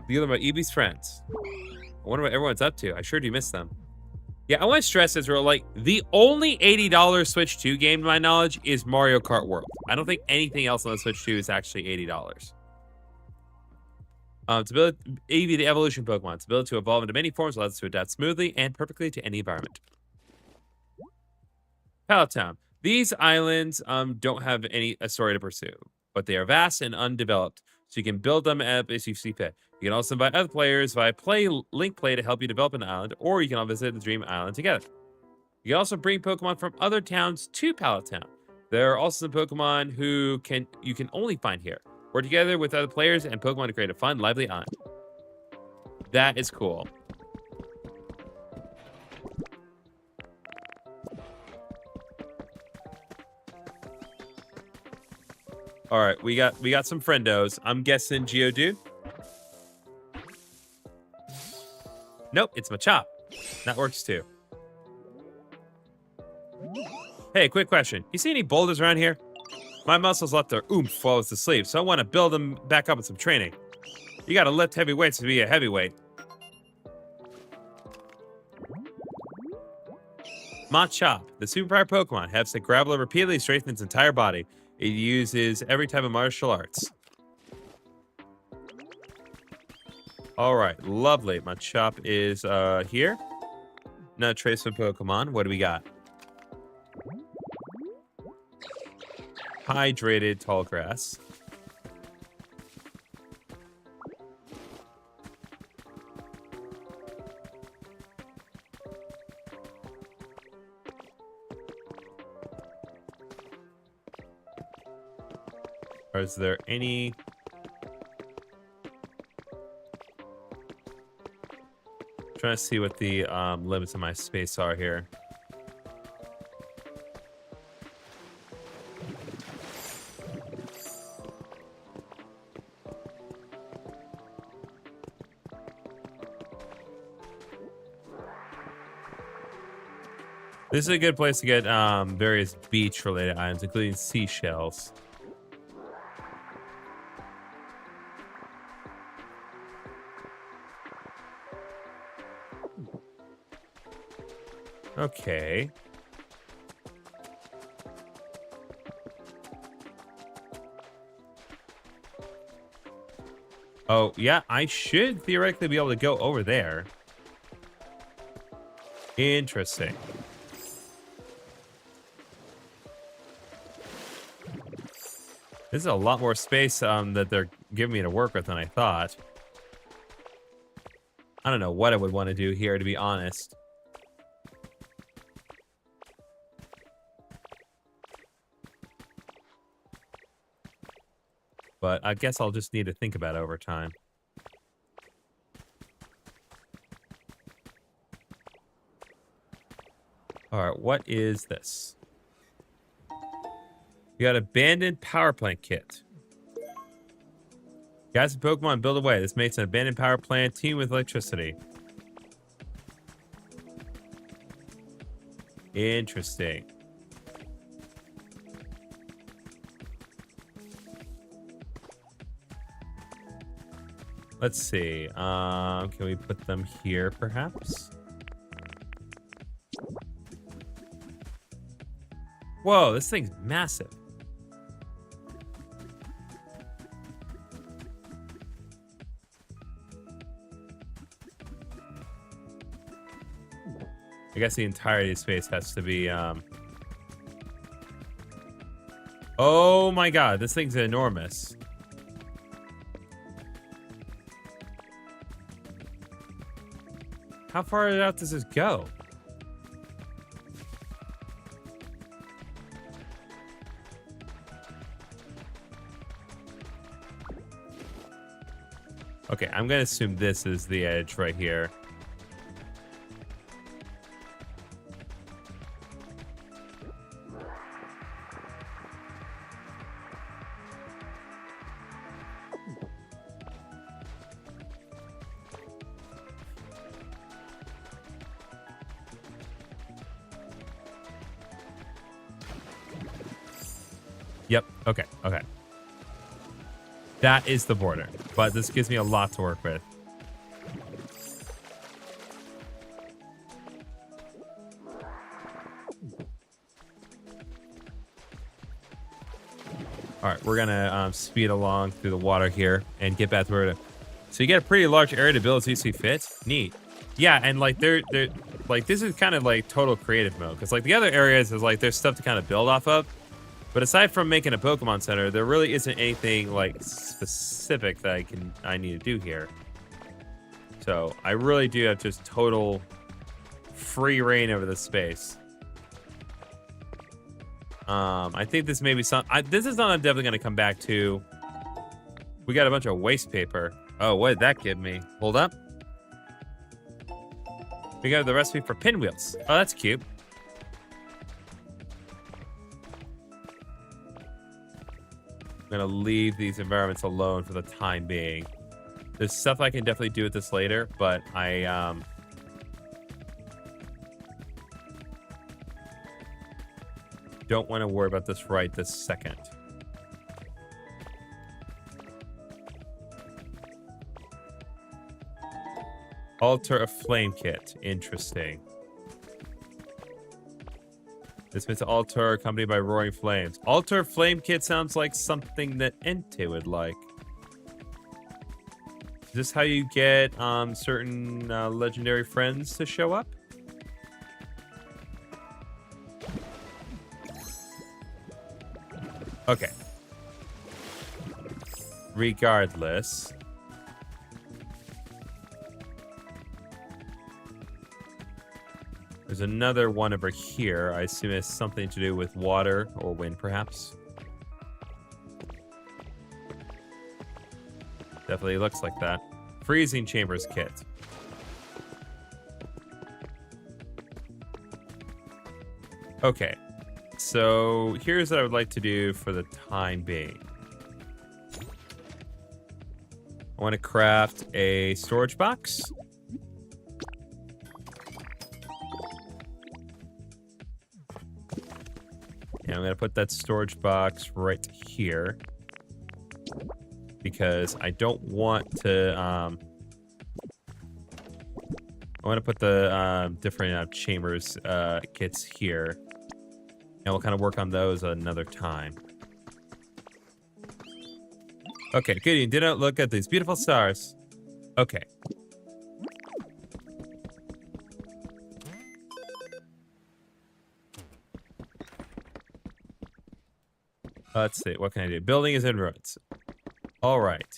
These are my Eevee's friends. I wonder what everyone's up to. I sure do miss them. Yeah, I want to stress this real, like, the only $80 Switch 2 game, to my knowledge, is Mario Kart World. I don't think anything else on the Switch 2 is actually $80. To build Eevee, the evolution Pokemon. Its ability to evolve into many forms allows it to adapt smoothly and perfectly to any environment. Pallet Town. These islands don't have a story to pursue, but they are vast and undeveloped, so you can build them as you see fit. You can also invite other players via Link Play to help you develop an island, or you can all visit the Dream Island together. You can also bring Pokemon from other towns to Pallet Town. There are also some Pokemon you can only find here. Work together with other players and Pokemon to create a fun, lively island. That is cool. All right, we got some friendos. I'm guessing Geodude. Nope, it's Machop. That works too. Hey, quick question. You see any boulders around here? My muscles left their oomph while I was asleep, so I want to build them back up with some training. You gotta lift heavy weights to be a heavyweight. Machop, the superpower Pokemon, helps the Graveler repeatedly strengthen its entire body. It uses every type of martial arts. All right, lovely. Machop is here. Now trace of Pokemon. What do we got? Hydrated tall grass. Or is there any... Trying to see what the limits of my space are here. This is a good place to get various beach-related items, including seashells. Okay. Oh, yeah, I should theoretically be able to go over there. Interesting. This is a lot more space that they're giving me to work with than I thought. I don't know what I would want to do here, to be honest. But I guess I'll just need to think about it over time. All right, what is this? We got abandoned power plant kit. Gas and Pokemon build away. This makes an abandoned power plant team with electricity. Interesting. Let's see. Can we put them here, perhaps? Whoa, this thing's massive. I guess the entirety of space has to be, Oh my god, this thing's enormous. How far out does this go? Okay, I'm gonna assume this is the edge right here. Yep, okay, okay. That is the border, but this gives me a lot to work with. All right, we're gonna speed along through the water here and get back to where to. So you get a pretty large area to build as you see fit. Neat. Yeah, and like they're like this is kind of like total creative mode because like the other areas is like there's stuff to kind of build off of. But aside from making a Pokemon Center, there really isn't anything like specific that I need to do here. So I really do have just total free reign over this space. I think this may be some. This is something I'm definitely going to come back to. We got a bunch of waste paper. Oh, what did that give me? Hold up. We got the recipe for pinwheels. Oh, that's cute. I'm gonna leave these environments alone for the time being. There's stuff I can definitely do with this later, but I don't want to worry about this right this second. Altar of Flame Kit. Interesting. This means altar accompanied by roaring flames. Altar Flame Kit sounds like something that Entei would like. Is this how you get certain legendary friends to show up? Okay. Regardless. There's another one over here. I assume it's something to do with water or wind, perhaps. Definitely looks like that. Freezing Chambers Kit. Okay. So here's what I would like to do for the time being. I want to craft a storage box. And I'm going to put that storage box right here. Because I don't want to... I want to put the different chambers kits here. And we'll kind of work on those another time. Okay, good. You didn't look at these beautiful stars. Okay. Let's see. What can I do? Building is in ruins. All right.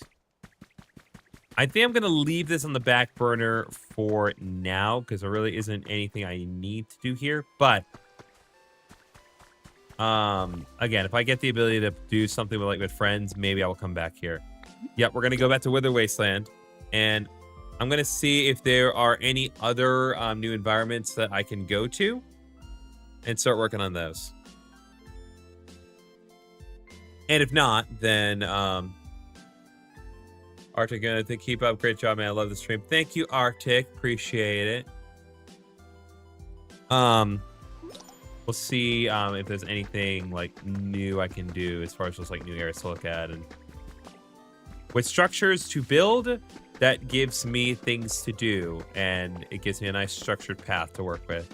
I think I'm going to leave this on the back burner for now because there really isn't anything I need to do here. But again, if I get the ability to do something with friends, maybe I will come back here. Yep, we're going to go back to Wither Wasteland. And I'm going to see if there are any other new environments that I can go to and start working on those. And if not, then Arctic, gonna keep up. Great job, man. I love the stream. Thank you, Arctic. Appreciate it. We'll see if there's anything like new I can do as far as just like new areas to look at, and with structures to build, that gives me things to do, and it gives me a nice structured path to work with.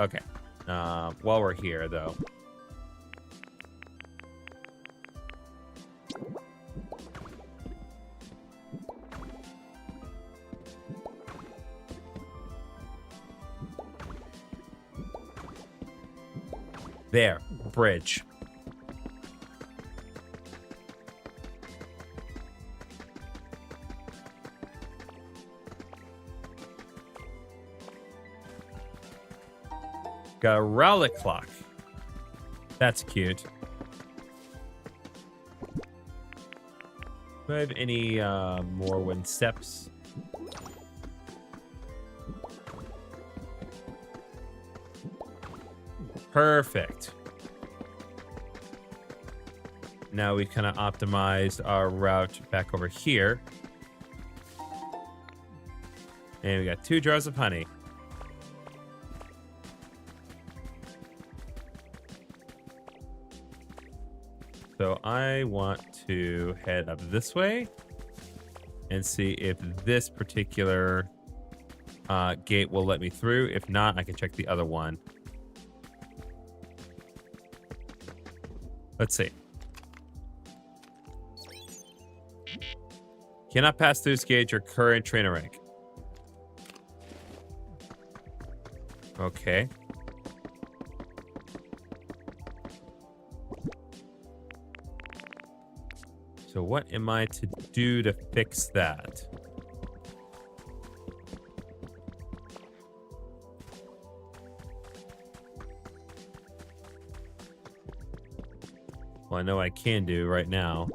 Okay. While we're here, though. There. Bridge. Got a relic clock. That's cute. Do I have any more wooden steps? Perfect. Now we kind of optimized our route back over here. And we got 2 jars of honey. So I want to head up this way and see if this particular gate will let me through. If not, I can check the other one. Let's see. Cannot pass through this gate your current trainer rank. Okay. So what am I to do to fix that? Well, I know I can do right now.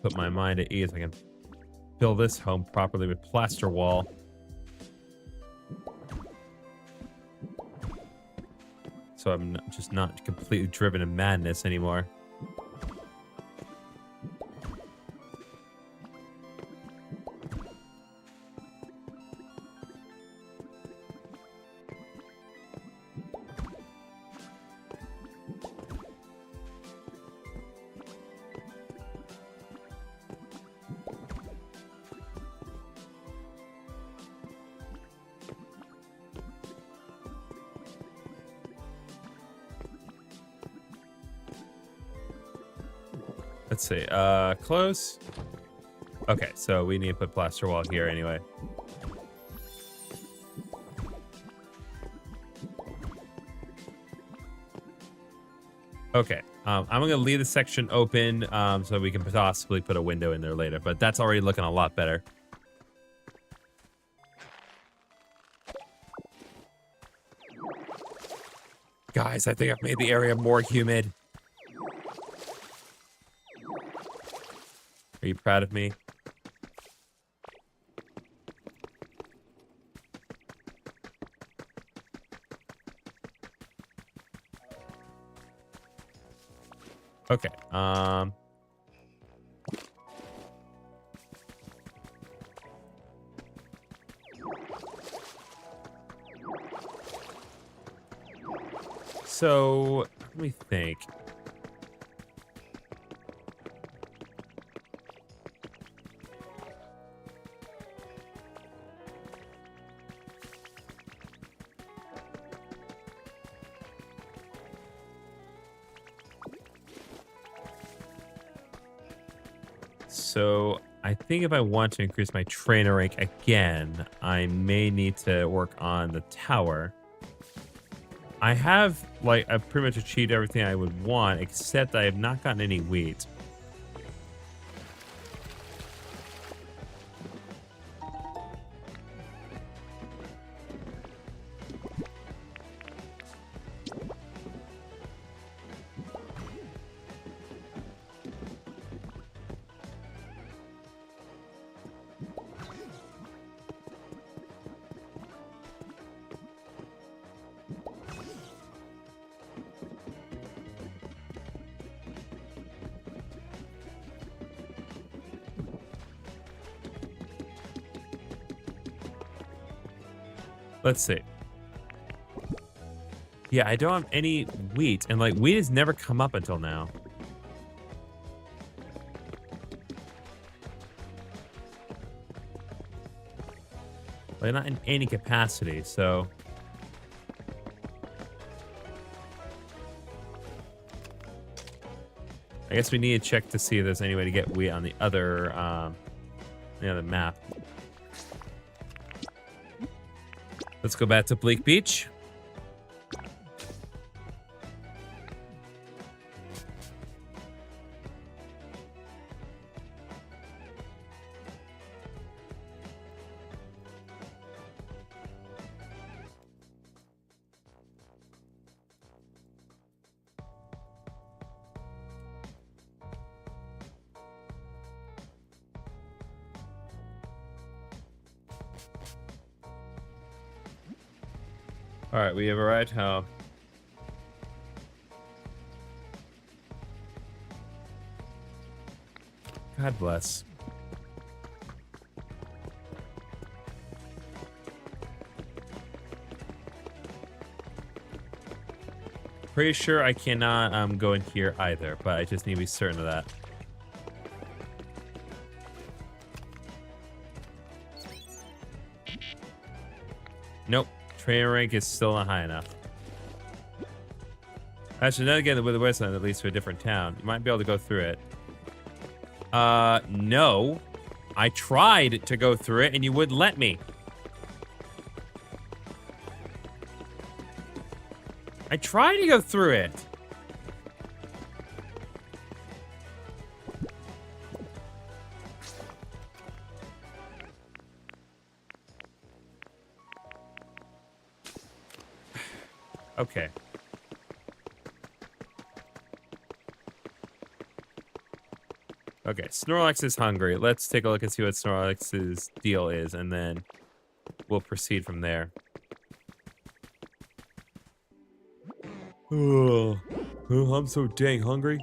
Put my mind at ease. I can fill this home properly with plaster wall. So I'm just not completely driven to madness anymore. Let's see. Close. Okay, so we need to put plaster wall here anyway. Okay, I'm gonna leave the section open so we can possibly put a window in there later, but that's already looking a lot better. Guys, I think I've made the area more humid. Are you proud of me? Okay. So let me think. So I think if I want to increase my trainer rank again, I may need to work on the tower. I have, like, I've pretty much achieved everything I would want, except I have not gotten any wheat. Let's see. Yeah, I don't have any wheat, and like wheat has never come up until now. Like not in any capacity, so. I guess we need to check to see if there's any way to get wheat on the other map. Let's go back to Bleak Beach. All right, we have arrived home. God bless. Pretty sure I cannot go in here either, but I just need to be certain of that. Nope. Training rank is still not high enough. Actually, then again, with the Wasteland, that leads to a different town. You might be able to go through it. No. I tried to go through it, and you wouldn't let me. I tried to go through it. Okay. Okay, Snorlax is hungry. Let's take a look and see what Snorlax's deal is, and then we'll proceed from there. Oh, I'm so dang hungry.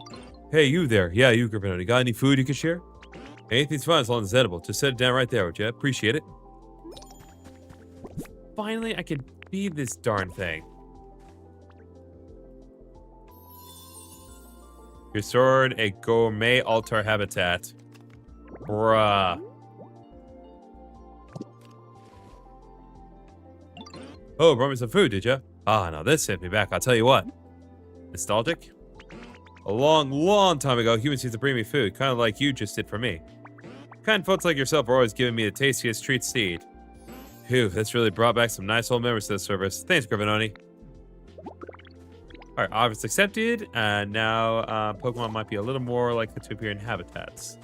Hey, you there. Yeah, you, GriffinOni. Got any food you can share? Anything's fine as long as it's edible. Just set it down right there, would you? Appreciate it. Finally, I can feed this darn thing. Restored a gourmet altar habitat. Bruh. Oh, brought me some food, did ya? Ah, now this hit me back. I'll tell you what. Nostalgic? A long, long time ago, humans used to bring me food, kind of like you just did for me. Kind folks like yourself are always giving me the tastiest treats to eat. Phew, that's really brought back some nice old memories to the service. Thanks, GriffinOni. Alright, obviously accepted, and now Pokemon might be a little more likely to appear in habitats.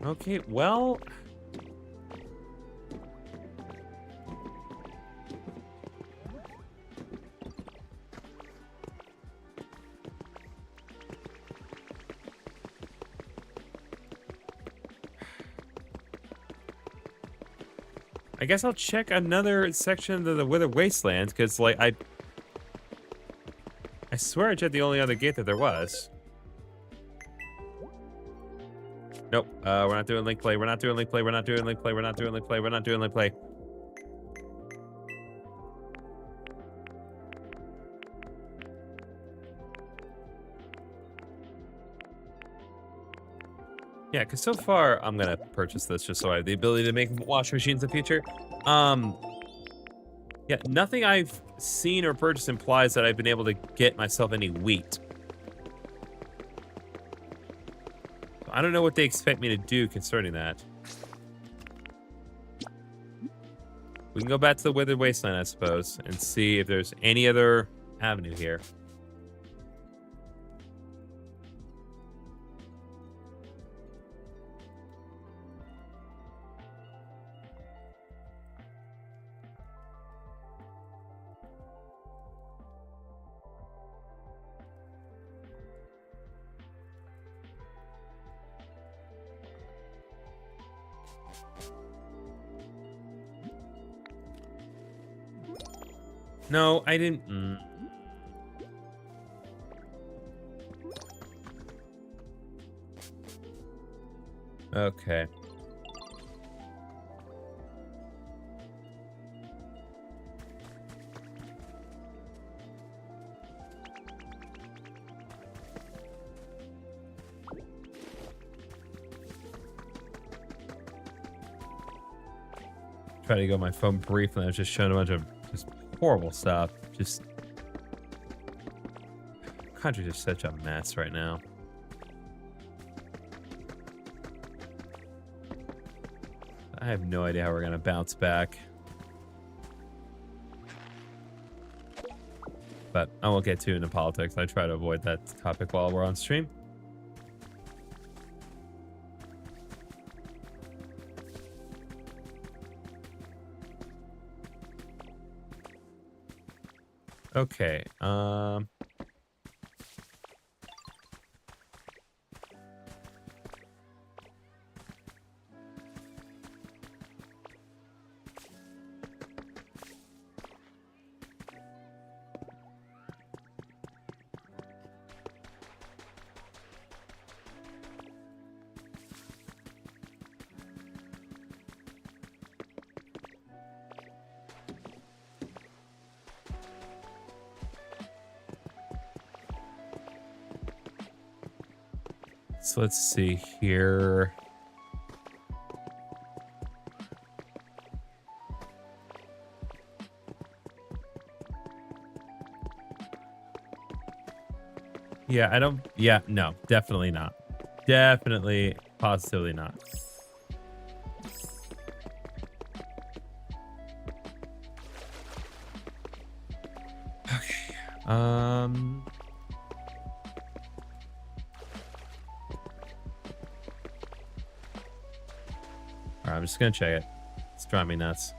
Okay, well... I guess I'll check another section of the Wither Wasteland, because, like, I swear I checked the only other gate that there was. Nope, we're not doing link play, we're not doing link play, we're not doing link play, we're not doing link play, we're not doing link play. Yeah, because so far, I'm going to purchase this just so I have the ability to make washing machines in the future. Yeah, nothing I've seen or purchased implies that I've been able to get myself any wheat. I don't know what they expect me to do concerning that. We can go back to the Withered Wasteland, I suppose, and see if there's any other avenue here. No, I didn't. Okay. Try to go on my phone briefly. I was just showing a bunch of just horrible stuff. Just country's just such a mess right now. I have no idea how we're gonna bounce back. But I won't get too into politics. I try to avoid that topic while we're on stream. Okay. So let's see here. Yeah, I don't. Yeah, no, definitely not. Definitely, positively not. Okay. All right, I'm just gonna check it. It's driving me nuts.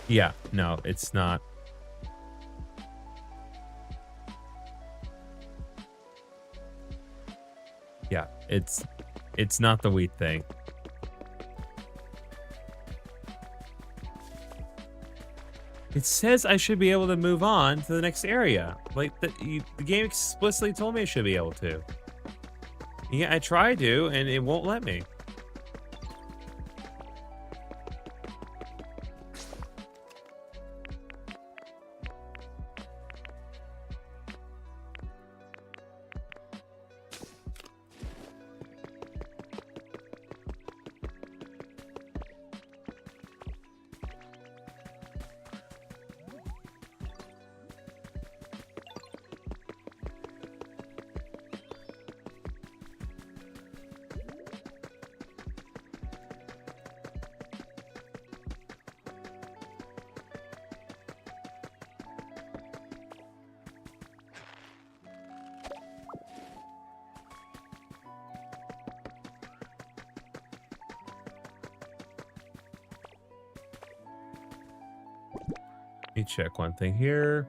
Yeah, no, it's not. Yeah, it's not the wheat thing. It says I should be able to move on to the next area. Like the game explicitly told me I should be able to. Yeah, I tried to, and it won't let me. Let me check one thing here.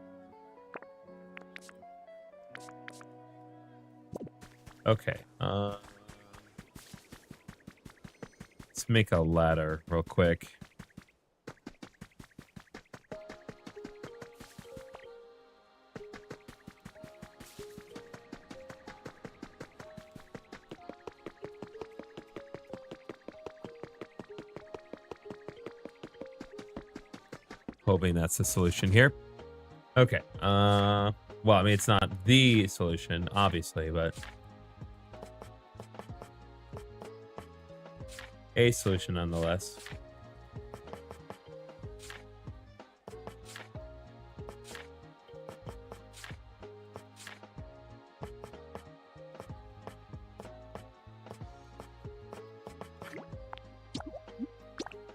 Okay. Let's make a ladder real quick. Hoping that's the solution here. Okay. Well, I mean, it's not the solution, obviously, but a solution nonetheless.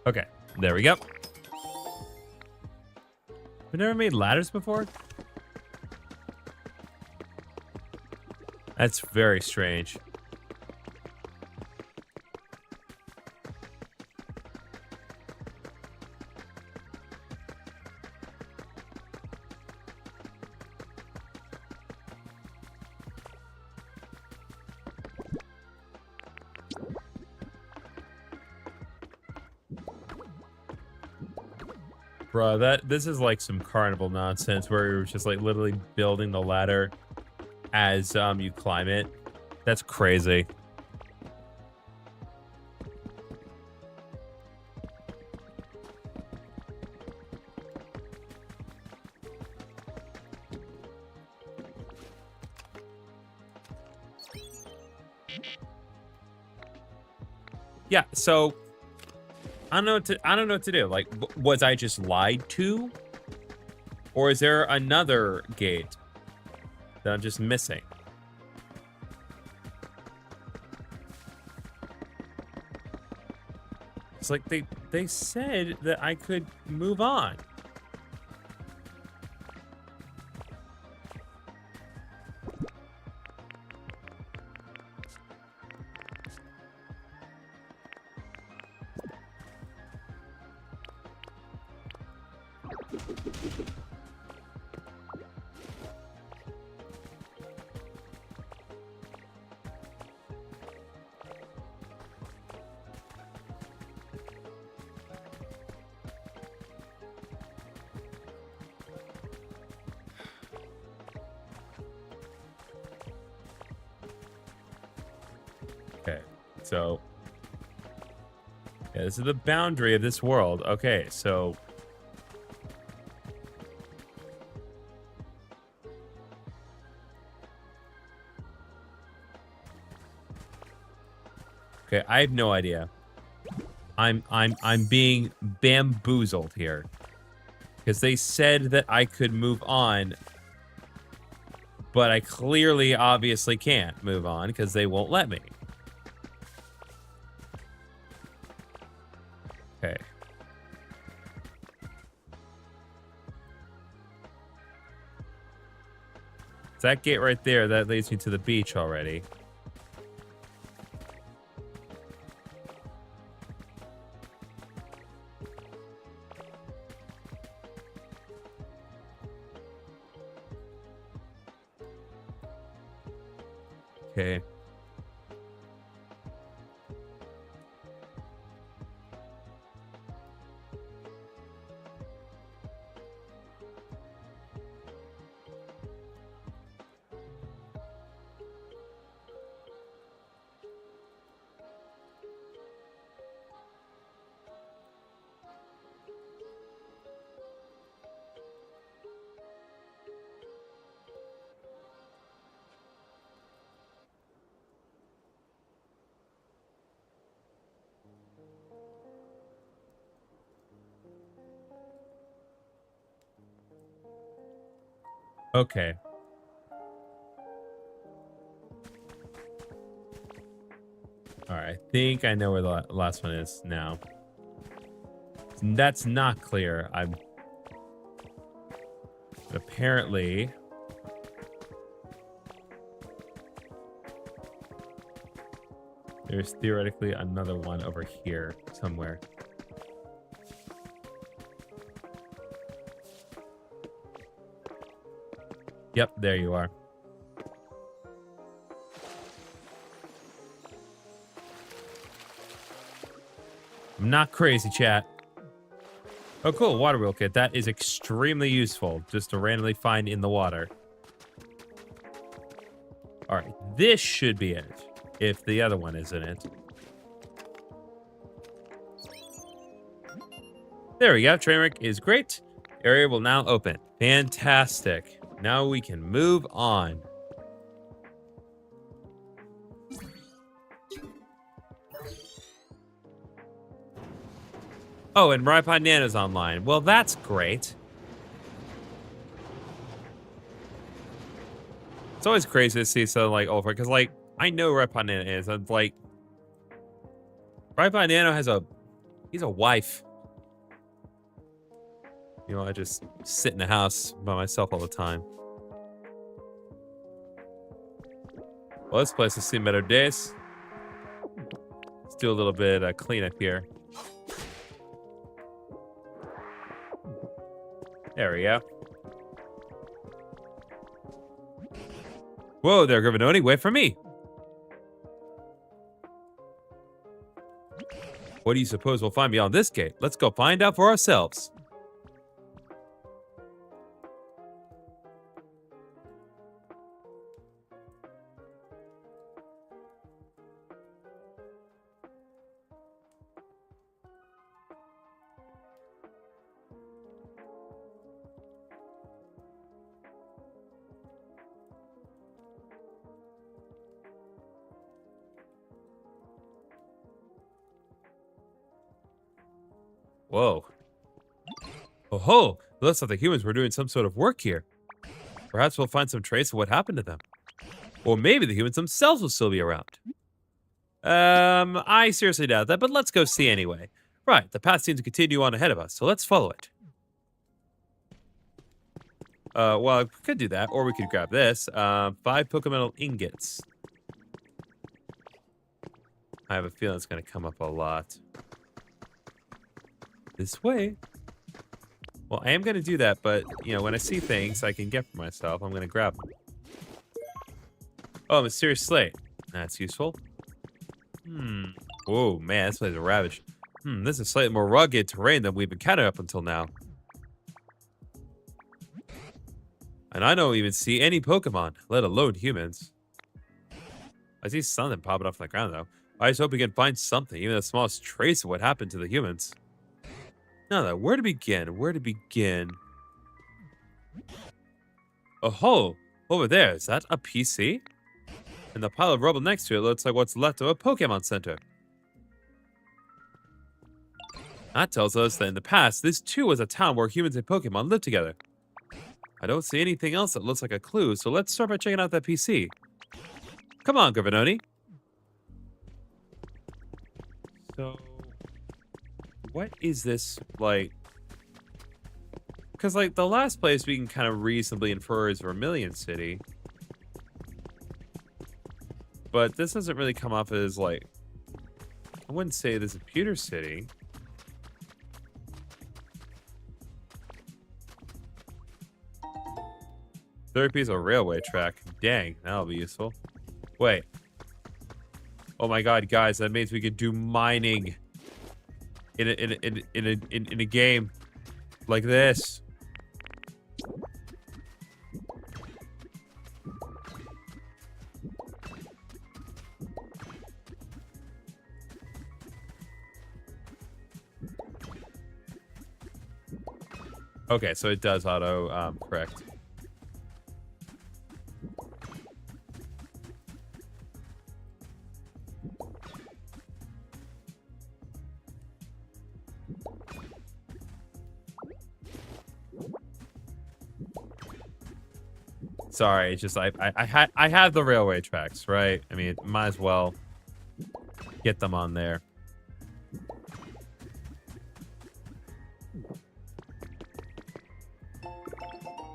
Okay, there we go. We've never made ladders before? That's very strange. Bro, this is like some carnival nonsense where you're just like literally building the ladder as you climb it. That's crazy. Yeah, so I don't know what to do. Like, was I just lied to? Or is there another gate that I'm just missing? It's like they said that I could move on. Okay, so yeah, this is the boundary of this world. Okay, so okay, I have no idea. I'm being bamboozled here because they said that I could move on, but I clearly, obviously can't move on because they won't let me. Okay. It's that gate right there that leads me to the beach already. Okay. Okay. All right. I think I know where the last one is now. That's not clear. But apparently there's theoretically another one over here somewhere. Yep, there you are. I'm not crazy, chat. Oh, cool. Water wheel kit. That is extremely useful just to randomly find in the water. All right. This should be it. If the other one isn't it. There we go. Trainwreck is great. Area will now open. Fantastic. Now we can move on. Oh, and Ripod Nano's online. Well, that's great. It's always crazy to see something like over because, like, I know Ripod Nano is. I'm like, Ripod Nano he's a wife. You know, I just sit in the house by myself all the time. Well, this place has seen better days. Let's do a little bit of cleanup here. There we go. Whoa there, GriffinOni. Wait for me. What do you suppose we'll find beyond this gate? Let's go find out for ourselves. Whoa. Oh ho! It looks like the humans were doing some sort of work here. Perhaps we'll find some trace of what happened to them. Or maybe the humans themselves will still be around. I seriously doubt that, but let's go see anyway. Right, the path seems to continue on ahead of us, so let's follow it. Well, we could do that, or we could grab this. 5 Pokemon ingots. I have a feeling it's going to come up a lot. This way. Well, I am going to do that, but, you know, when I see things I can get for myself, I'm going to grab them. Oh, mysterious slate. That's useful. Whoa, man, this place is ravaged. This is slightly more rugged terrain than we've encountered up until now. And I don't even see any Pokemon, let alone humans. I see something popping off the ground, though. I just hope we can find something, even the smallest trace of what happened to the humans. Now then, where to begin? Where to begin? Oh, over there, is that a PC? And the pile of rubble next to it looks like what's left of a Pokemon Center. That tells us that in the past, this too was a town where humans and Pokemon lived together. I don't see anything else that looks like a clue, so let's start by checking out that PC. Come on, GriffinOni. So, what is this, like? Because, like, the last place we can kind of reasonably infer is Vermilion City. But this doesn't really come off as, like, I wouldn't say this is Pewter City. Third piece of railway track. Dang, that'll be useful. Wait. Oh my god, guys, that means we can do mining in a game like this. Okay, so it does auto correct. Sorry, it's just I have the railway tracks, right? I mean, might as well get them on there.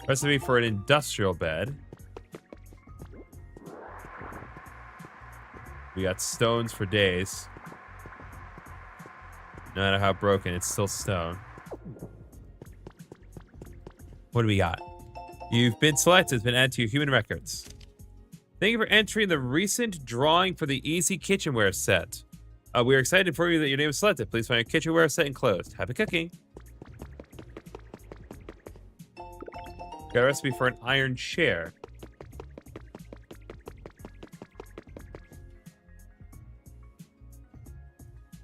Recipe for an industrial bed. We got stones for days. No matter how broken, it's still stone. What do we got? You've been selected. It's been added to your human records. Thank you for entering the recent drawing for the Easy Kitchenware set. We are excited for you that your name is selected. Please find your kitchenware set enclosed. Happy cooking. Got a recipe for an iron chair.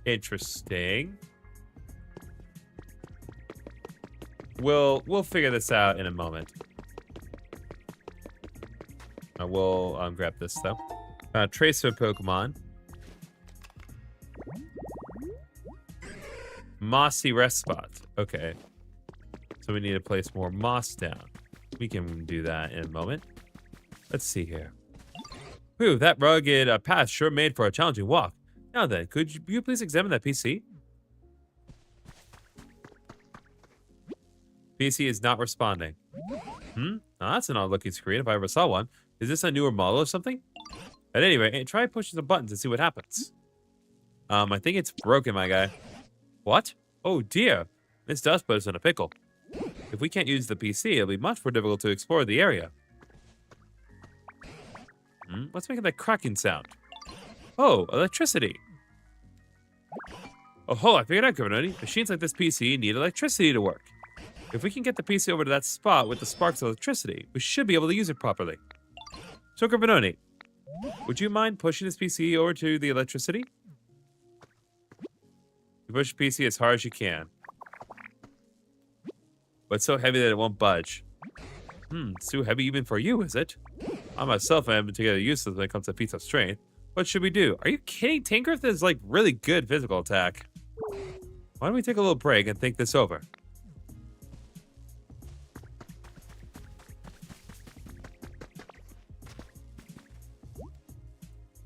Interesting. We'll figure this out in a moment. We'll grab this though. Trace of Pokemon. Mossy rest spot. Okay. So we need to place more moss down. We can do that in a moment. Let's see here. Whew, that rugged path sure made for a challenging walk. Now then, could you please examine that PC? PC is not responding. Oh, that's an odd-looking screen if I ever saw one. Is this a newer model or something? At any rate, try pushing some buttons and see what happens. I think it's broken, my guy. What? Oh dear. This does put us in a pickle. If we can't use the PC, it'll be much more difficult to explore the area. What's making that cracking sound? Oh, electricity. Oh, I figured out, GriffinOni. Machines like this PC need electricity to work. If we can get the PC over to that spot with the sparks of electricity, we should be able to use it properly. So, GriffinOni, would you mind pushing this PC over to the electricity? You push the PC as hard as you can. But it's so heavy that it won't budge. It's too heavy even for you, is it? I myself am together useless when it comes to feats of strength. What should we do? Are you kidding? Tangrowth is like really good physical attack. Why don't we take a little break and think this over?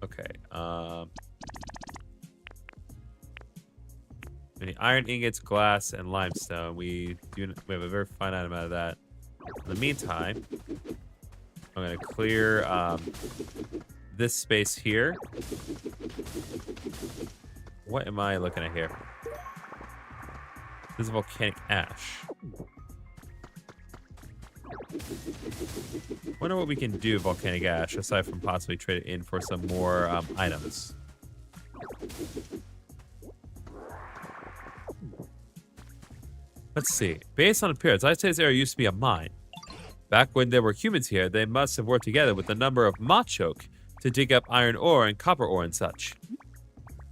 Okay. We need iron ingots, glass, and limestone. We have a very finite amount of that. In the meantime, I'm gonna clear this space here. What am I looking at here? This is volcanic ash. Wonder what we can do with volcanic ash aside from possibly trade it in for some more items. Let's see. Based on appearance, I'd say this area used to be a mine. Back when there were humans here, they must have worked together with a number of Machoke to dig up iron ore and copper ore and such.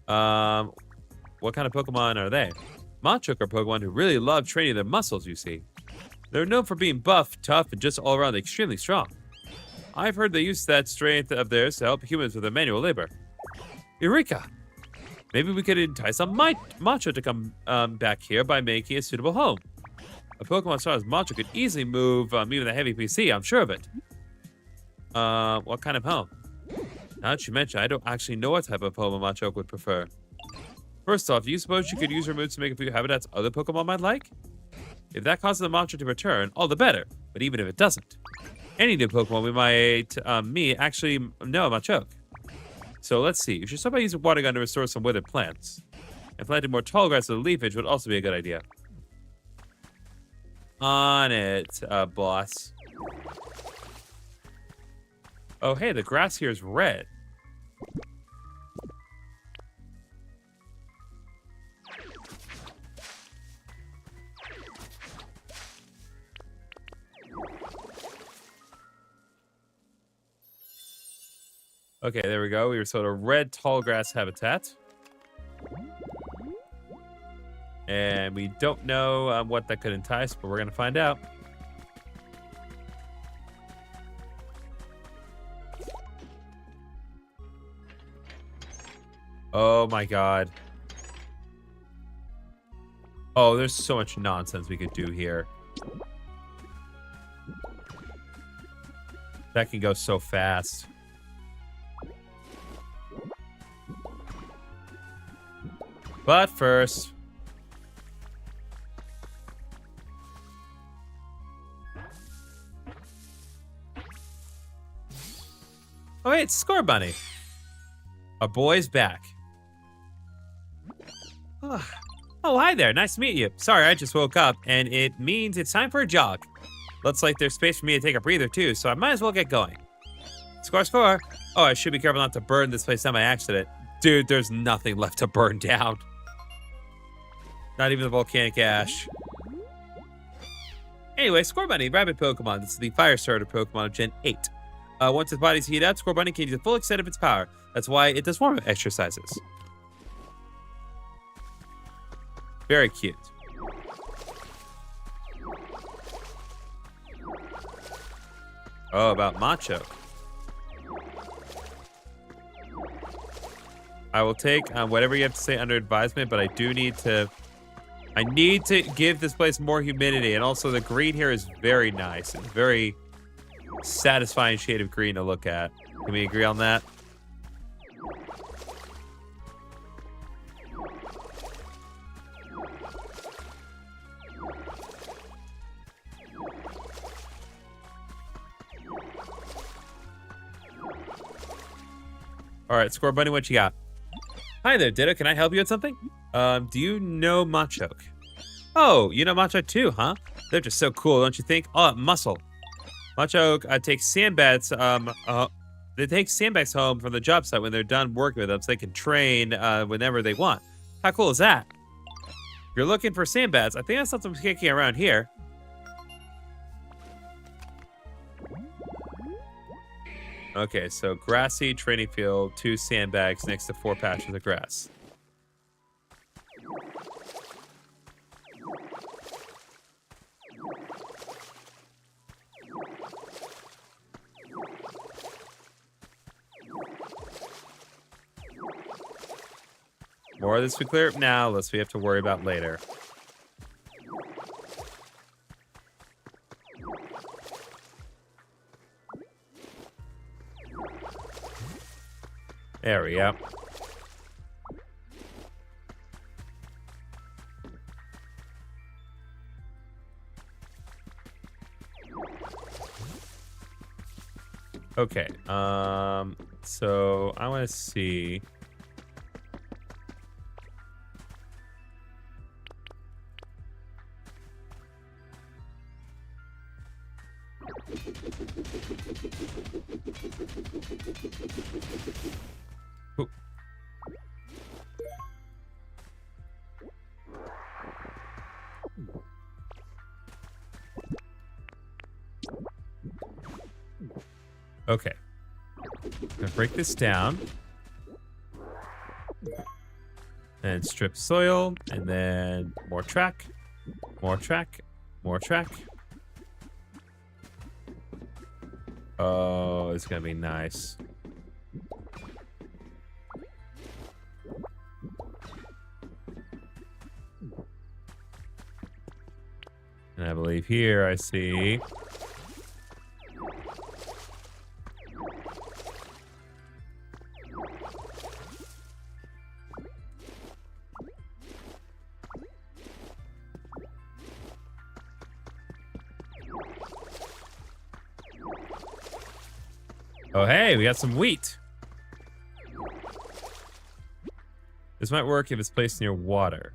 What kind of Pokemon are they? Machoke are Pokemon who really love training their muscles, you see. They're known for being buff, tough, and just all around extremely strong. I've heard they use that strength of theirs to help humans with their manual labor. Eureka! Maybe we could entice a Macho to come back here by making a suitable home. A Pokemon star as Macho could easily move even a heavy PC, I'm sure of it. What kind of home? Now that you mention, I don't actually know what type of home a Macho would prefer. First off, do you suppose you could use your moves to make a few habitats other Pokemon might like? If that causes the Macho to return, all the better. But even if it doesn't, any new Pokemon we might meet actually know a Machoke. So let's see. You should start by using water gun to restore some withered plants. And planting more tall grass with leafage would also be a good idea. On it, boss. Oh, hey, the grass here is red. Okay, there we go. We restored a red tall grass habitat. And we don't know what that could entice, but we're going to find out. Oh my god. Oh, there's so much nonsense we could do here. That can go so fast. But first... Oh, hey, it's Scorbunny. Our boy's back. Oh, hi there. Nice to meet you. Sorry, I just woke up, and it means it's time for a jog. Looks like there's space for me to take a breather, too, so I might as well get going. Score's 4. Oh, I should be careful not to burn this place down by accident. Dude, there's nothing left to burn down. Not even the volcanic ash. Anyway, Scorbunny, rabbit Pokemon. This is the fire starter Pokemon of Gen 8. Once its body's heated up, Scorbunny can use the full extent of its power. That's why it does warm-up exercises. Very cute. Oh, about Machoke. I will take whatever you have to say under advisement, but I do need to... I need to give this place more humidity, and also the green here is very nice. It's very satisfying shade of green to look at. Can we agree on that? All right, Scorbunny, what you got? Hi there, Ditto. Can I help you with something? Do you know Machoke? Oh, you know Machoke too, huh? They're just so cool, don't you think? Oh, muscle. Machoke takes sandbags. They take sandbags home from the job site when they're done working with them, so they can train whenever they want. How cool is that? If you're looking for sandbags, I think I saw some kicking around here. Okay, so grassy training field, 2 sandbags next to 4 patches of grass. More of this we clear up now, less we have to worry about later. There we go. Okay, so I want to see. Ooh. Okay. I'm gonna break this down. And strip soil, and then more track, more track, more track. Oh, it's gonna be nice. And I believe here I see. Oh, hey, we got some wheat. This might work if it's placed near water.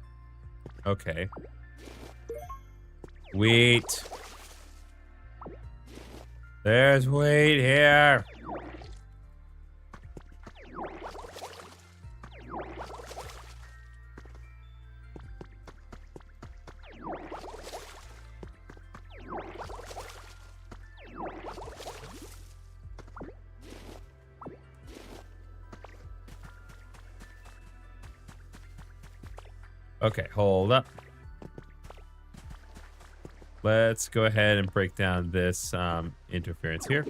Okay. Wheat. There's wheat here. Okay, hold up. Let's go ahead and break down this interference here.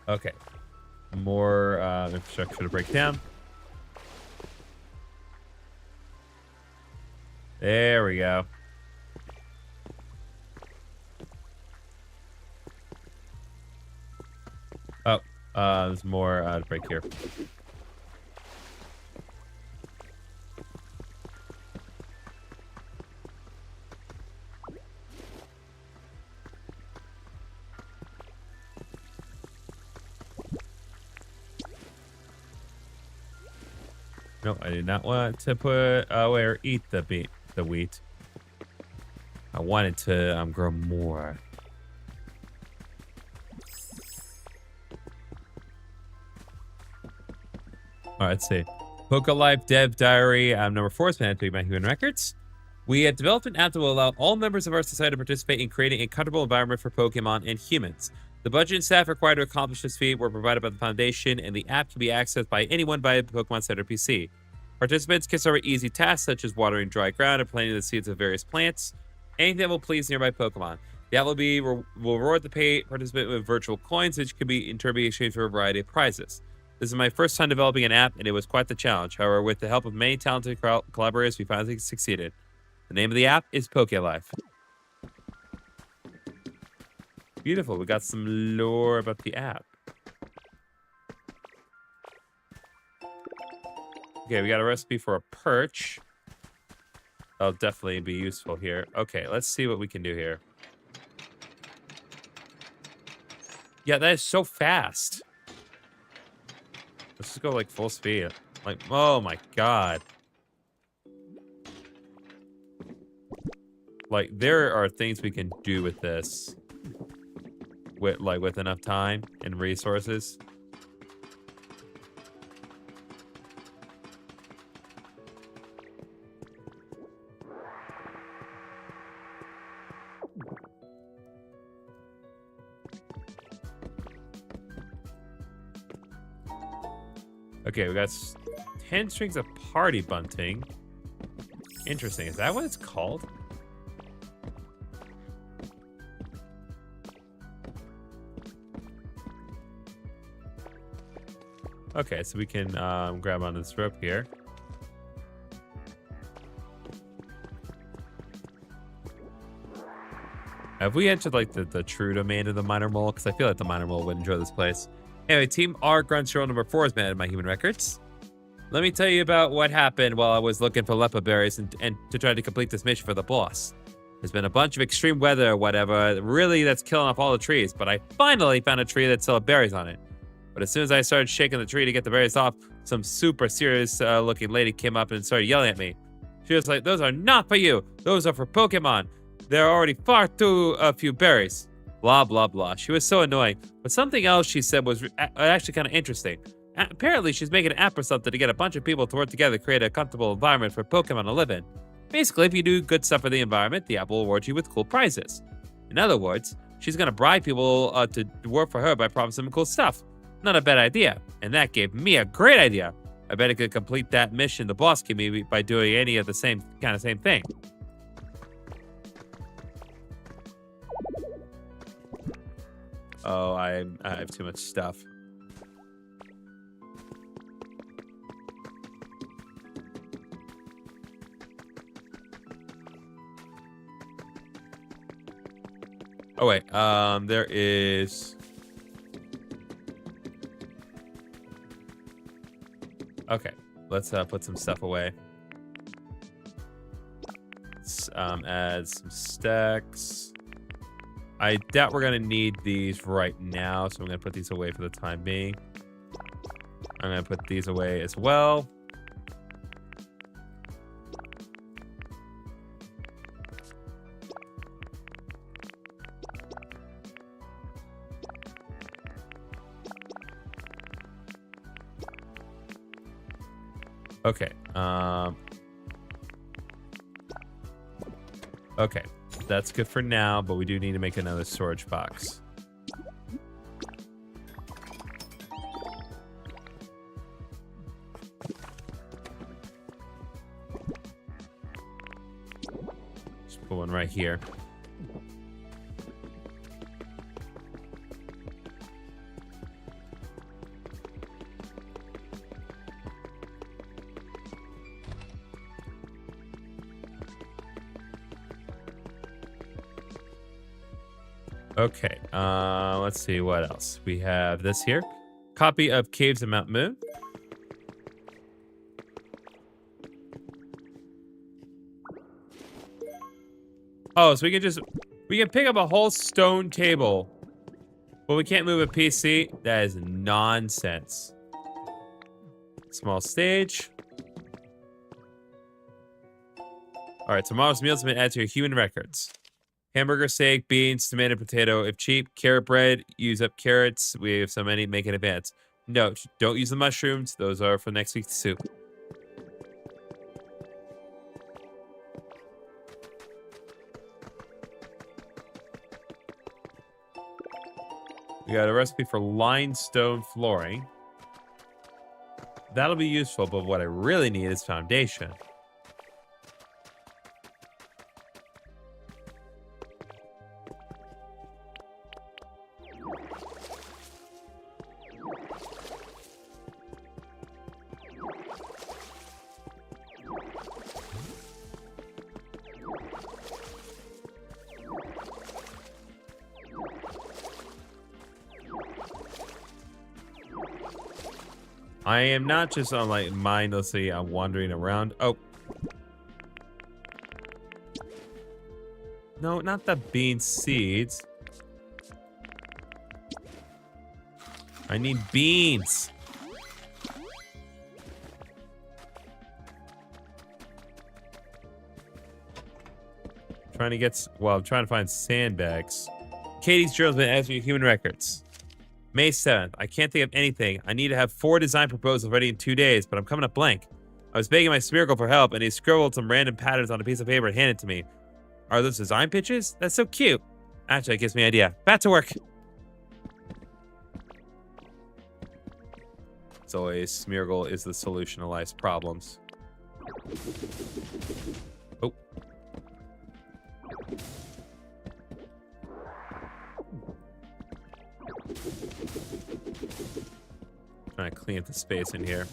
Okay. More infrastructure to break down. There we go. Oh, there's more to break here. No, I did not want to put or eat the wheat. I wanted to grow more. All right, let's see. Life Dev Diary number 4 is planned to be my human records. We have developed an app that will allow all members of our society to participate in creating a comfortable environment for Pokemon and humans. The budget and staff required to accomplish this feat were provided by the Foundation, and the app can be accessed by anyone via the Pokemon Center PC. Participants can start with easy tasks such as watering dry ground or planting the seeds of various plants. Anything that will please nearby Pokemon. The app will reward the participant with virtual coins, which can be in turn be exchanged for a variety of prizes. This is my first time developing an app, and it was quite the challenge. However, with the help of many talented collaborators, we finally succeeded. The name of the app is Life. Beautiful. We got some lore about the app. Okay, we got a recipe for a perch. That'll definitely be useful here. Okay, let's see what we can do here. Yeah, that is so fast. Let's just go like full speed. Like, oh my god. Like, there are things we can do with this. With enough time and resources. Okay, we got 10 strings of party bunting. Interesting. Is that what it's called? Okay, so we can grab onto this rope here. Have we entered like the true domain of the minor mole? Because I feel like the minor mole would enjoy this place. Anyway, Team R Grunt Roll number 4 is mad at my human records. Let me tell you about what happened while I was looking for leopard berries and to try to complete this mission for the boss. There's been a bunch of extreme weather or whatever, really that's killing off all the trees, but I finally found a tree that still had berries on it. But as soon as I started shaking the tree to get the berries off, some super serious looking lady came up and started yelling at me. She was like, "Those are not for you. Those are for Pokemon. There are already far too few berries." Blah, blah, blah. She was so annoying. But something else she said was actually kind of interesting. Apparently, she's making an app or something to get a bunch of people to work together to create a comfortable environment for Pokemon to live in. Basically, if you do good stuff for the environment, the app will reward you with cool prizes. In other words, she's going to bribe people to work for her by promising them cool stuff. Not a bad idea. And that gave me a great idea. I bet I could complete that mission the boss gave me by doing any of the same thing. Oh, I have too much stuff. Oh wait, there is. Okay, let's put some stuff away. Let's add some stacks. I doubt we're gonna need these right now, so I'm gonna put these away for the time being. I'm gonna put these away as well. Okay. Okay. That's good for now, but we do need to make another storage box. Just put one right here. Okay, let's see what else. We have this here. Copy of Caves of Mount Moon. Oh, so we can pick up a whole stone table, but we can't move a PC? That is nonsense. Small stage. All right, tomorrow's meals have been added to your human records. Hamburger, steak, beans, tomato, potato. If cheap, carrot bread. Use up carrots. We have so many. Make in advance. Note: don't use the mushrooms. Those are for next week's soup. We got a recipe for limestone flooring. That'll be useful, but what I really need is foundation. I am not just on like mindlessly wandering around. Oh. No, not the bean seeds. I need beans. Trying to get, well, I'm trying to find sandbags. Katie's journal's been asking you human records. May 7th. I can't think of anything. I need to have 4 design proposals ready in 2 days, but I'm coming up blank. I was begging my Smeargle for help, and he scribbled some random patterns on a piece of paper and handed it to me. Are those design pitches? That's so cute. Actually, it gives me an idea. Back to work. As always, Smeargle is the solution to life's problems. Oh. trying to clean up the space in here.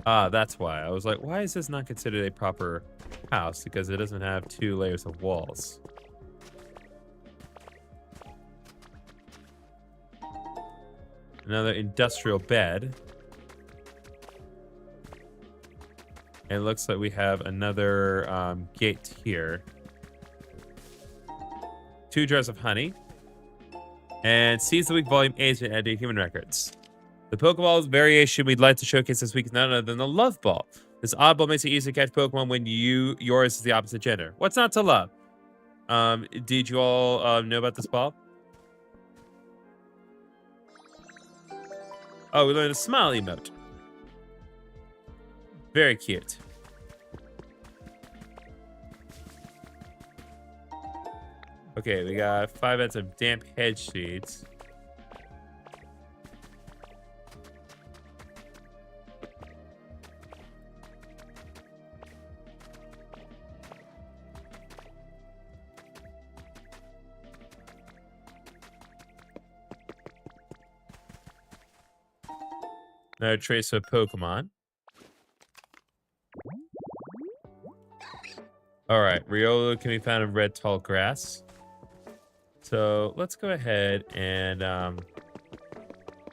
Ah, that's why. I was like, why is this not considered a proper house? Because it doesn't have 2 layers of walls. Another industrial bed. And it looks like we have another gate here. 2 jars of honey. And seize the week volume 8 and edit human records. The Pokeball's variation we'd like to showcase this week is none other than the Love Ball. This oddball makes it easy to catch Pokemon when yours is the opposite gender. What's not to love? Did you all know about this ball? Oh, we learned a smile emote. Very cute. Okay, we got 5 beds of damp head sheets. Another trace of Pokemon. All right, Riolu can be found in red tall grass. So let's go ahead and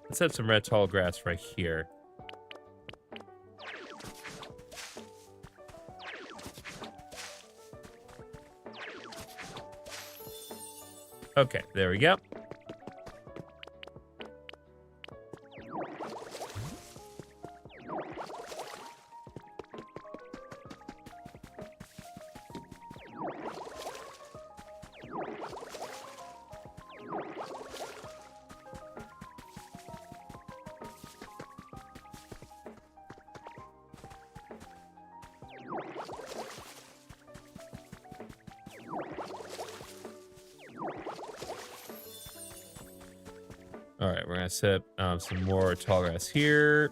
let's have some red tall grass right here. Okay, there we go. All right, we're gonna set some more tall grass here.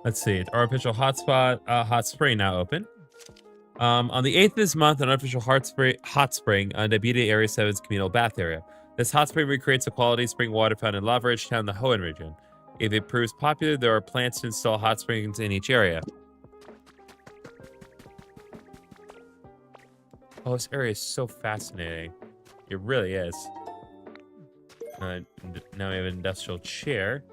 Let's see, the artificial hot spring now open. On the 8th of this month, an artificial hot spring debuted Area 7's communal bath area. This hot spring recreates the quality spring water found in Lava Ridge Town, the Hoenn region. If it proves popular, there are plans to install hot springs in each area. Oh, this area is so fascinating. It really is. Now we have an industrial chair.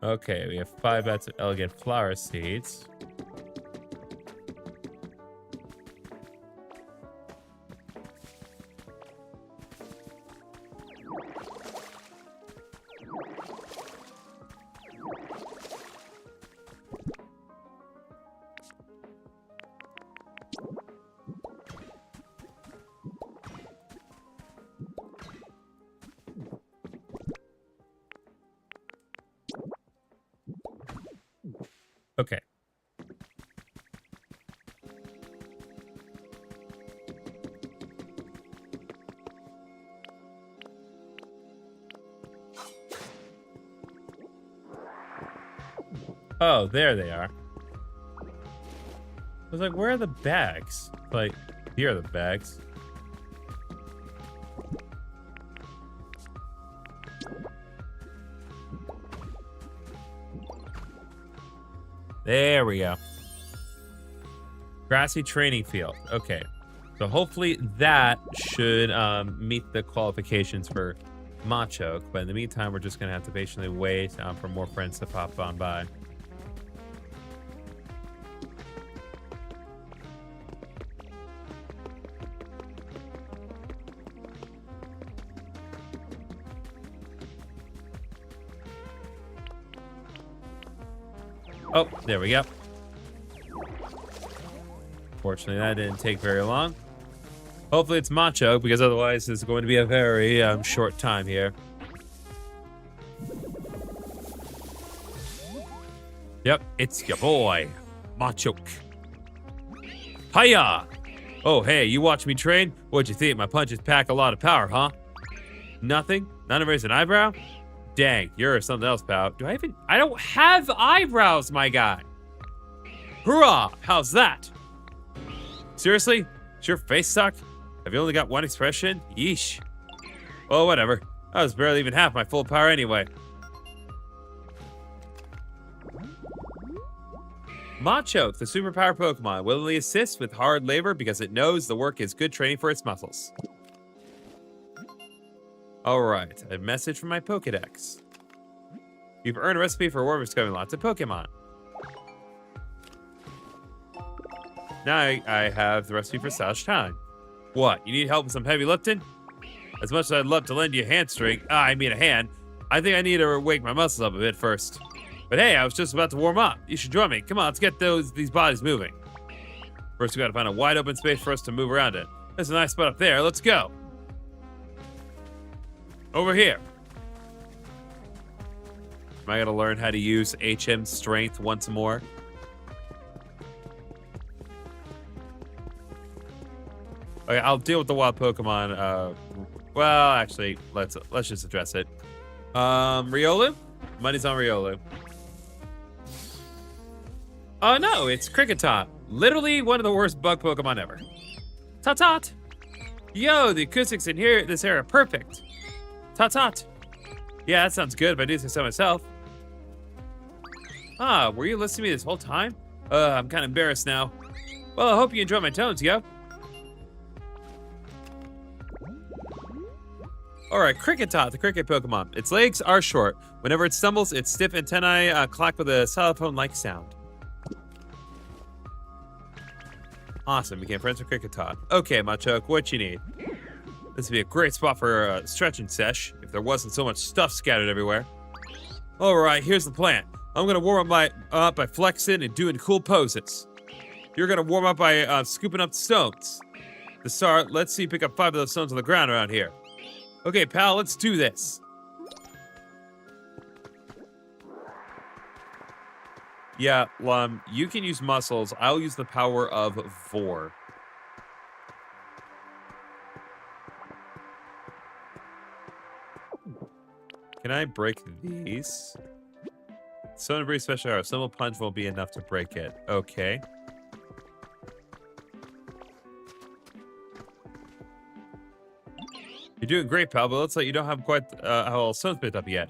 Okay, we have 5 bats of elegant flower seeds. Okay. Oh, there they are. I was like, where are the bags? Like, here are the bags. There we go. Grassy training field. Okay. So hopefully that should meet the qualifications for Machoke. But in the meantime, we're just going to have to patiently wait for more friends to pop on by. Oh, there we go. Fortunately, that didn't take very long. Hopefully it's Machoke, because otherwise it's going to be a very short time here. Yep, it's your boy, Machoke. Hiya! Oh, hey, you watch me train? What'd you think? My punches pack a lot of power, huh? Nothing? Not even raise an eyebrow? Dang, you're something else, pal. I don't have eyebrows, my guy. Hurrah! How's that? Seriously? Does your face suck? Have you only got one expression? Yeesh. Well, whatever. I was barely even half my full power anyway. Machoke, the superpower Pokemon, willingly assists with hard labor because it knows the work is good training for its muscles. Alright, a message from my Pokedex. You've earned a recipe for warm discovering lots of Pokemon. Now I have the recipe for Sash Time. What, you need help with some heavy lifting? As much as I'd love to lend you a a hand, I think I need to wake my muscles up a bit first. But hey, I was just about to warm up. You should join me. Come on, let's get these bodies moving. First, we gotta find a wide open space for us to move around in. There's a nice spot up there. Let's go. Over here. Am I gonna learn how to use HM strength once more? Okay, I'll deal with the wild Pokemon. Well, actually, let's just address it. Riolu? Money's on Riolu. Oh no, it's Kricketot. Literally one of the worst bug Pokemon ever. Tot. Yo, the acoustics in this area are perfect. Tot. Yeah, that sounds good, but I do say so myself. Ah, were you listening to me this whole time? I'm kind of embarrassed now. Well, I hope you enjoy my tones, yo. Alright, Kricketot, the cricket Pokemon. Its legs are short. Whenever it stumbles, its stiff antennae clack with a xylophone-like sound. Awesome, became friends with Kricketot. Okay, Machoke, what you need? This would be a great spot for a stretching sesh, if there wasn't so much stuff scattered everywhere. Alright, here's the plan. I'm gonna warm up by flexing and doing cool poses. You're gonna warm up by scooping up stones. To start, let's see you pick up 5 of those stones on the ground around here. Okay, pal, let's do this. Yeah, you can use muscles. I'll use the power of Vor. Can I break these? Stone Breeze Special Arrow. Simple Punch won't be enough to break it. Okay. You're doing great, pal, but looks like you don't have quite how all stones picked up yet.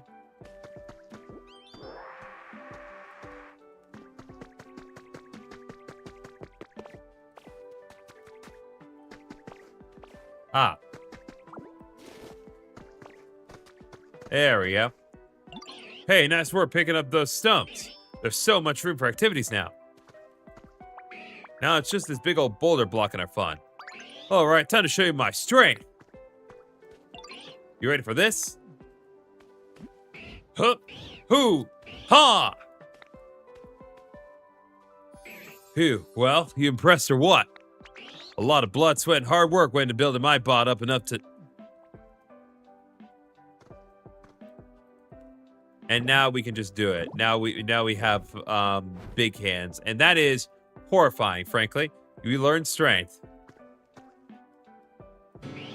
Ah. There we go. Hey, nice work picking up those stones. There's so much room for activities now. Now it's just this big old boulder blocking our fun. All right, time to show you my strength. You ready for this? Huh, hoo, ha! Phew, well, you impressed or what? A lot of blood, sweat, and hard work went into building my bot up enough to... And now we can just do it. Now we have big hands, and that is horrifying, frankly. We learned strength.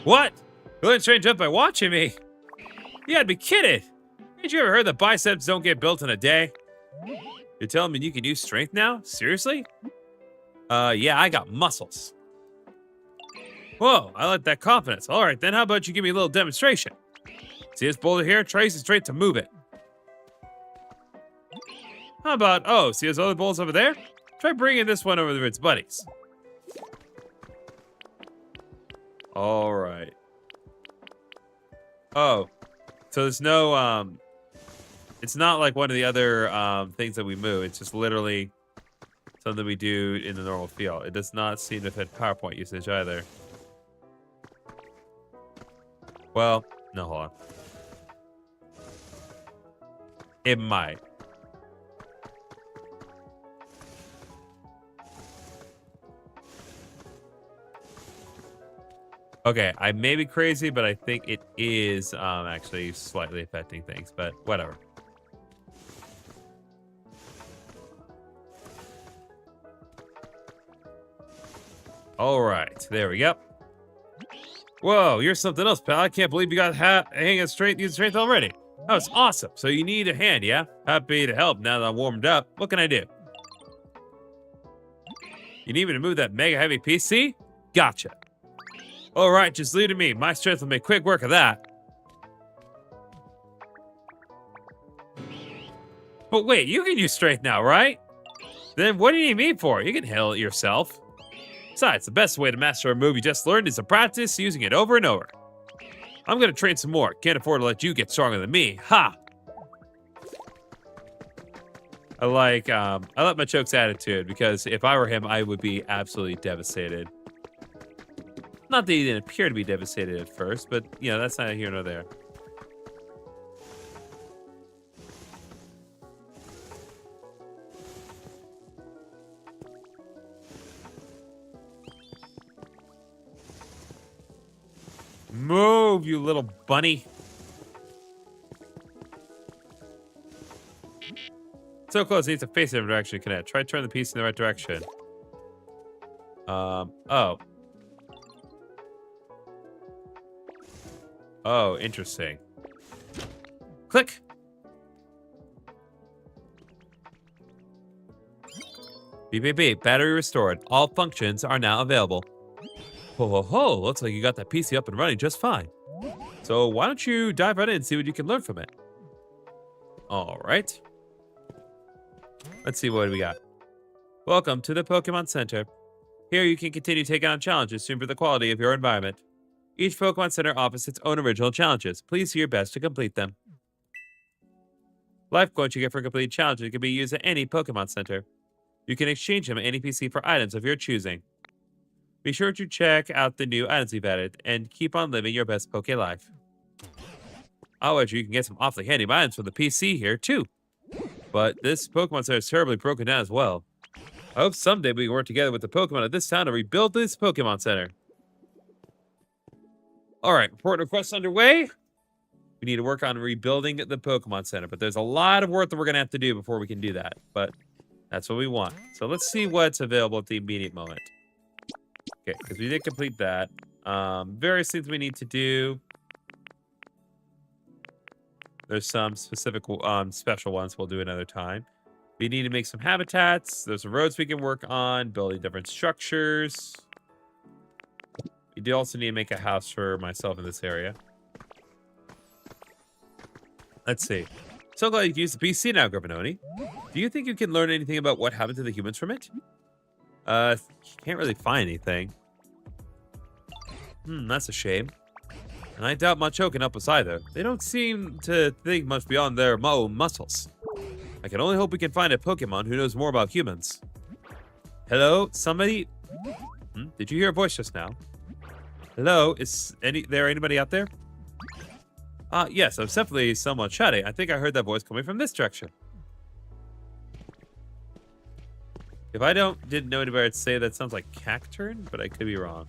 What? You learned strength just by watching me? You gotta be kidding. Ain't you ever heard that biceps don't get built in a day? You're telling me you can use strength now? Seriously? Yeah, I got muscles. Whoa, I like that confidence. All right, then how about you give me a little demonstration? See this boulder here? Try using strength to move it. How about, oh, see those other boulders over there? Try bringing this one over to its buddies. All right. Oh, so there's no, it's not like one of the other things that we move. It's just literally something we do in the normal field. It does not seem to fit PowerPoint usage either. Well, no, hold on. It might. Okay, I may be crazy, but I think it is actually slightly affecting things, but whatever. All right, there we go. Whoa, you're something else, pal. I can't believe you got hanging straight, using strength already. That was awesome. So you need a hand, yeah? Happy to help now that I'm warmed up. What can I do? You need me to move that mega heavy PC? Gotcha. All right, just leave it to me. My strength will make quick work of that. But wait, you can use strength now, right? Then what do you need me for? You can handle it yourself. Besides, the best way to master a move you just learned is to practice using it over and over. I'm gonna train some more. Can't afford to let you get stronger than me. Ha! I like Machoke's attitude, because if I were him, I would be absolutely devastated. Not that he didn't appear to be devastated at first, but, you know, that's neither here nor there. Move, you little bunny. So close, it needs to face in every direction to connect. Try to turn the piece in the right direction. Oh. Oh, interesting. Click. Beep, beep, beep. Battery restored. All functions are now available. Ho, ho, ho. Looks like you got that PC up and running just fine. So why don't you dive right in and see what you can learn from it? All right. Let's see what we got. Welcome to the Pokemon Center. Here you can continue taking on challenges to improve the quality of your environment. Each Pokemon Center offers its own original challenges. Please do your best to complete them. Life points you get for completing challenges can be used at any Pokemon Center. You can exchange them at any PC for items of your choosing. Be sure to check out the new items we've added and keep on living your best Poke life. However, you can get some awfully handy items from the PC here too. But this Pokemon Center is terribly broken down as well. I hope someday we can work together with the Pokemon of this town to rebuild this Pokemon Center. Alright, report requests underway. We need to work on rebuilding the Pokemon Center, but there's a lot of work that we're going to have to do before we can do that. But that's what we want. So let's see what's available at the immediate moment. Okay, because we did complete that. Various things we need to do. There's some specific special ones we'll do another time. We need to make some habitats. There's some roads we can work on, building different structures. We do also need to make a house for myself in this area. Let's see. So glad you can use the PC now, GriffinOni. Do you think you can learn anything about what happened to the humans from it? Can't really find anything. That's a shame. And I doubt Machoke can help us either. They don't seem to think much beyond their muscles. I can only hope we can find a Pokemon who knows more about humans. Hello? Somebody? Did you hear a voice just now? Hello? Is there anybody out there? Yes, I'm definitely someone chatting. I think I heard that voice coming from this direction. If I didn't know anybody, I'd say that sounds like Cacturn, but I could be wrong.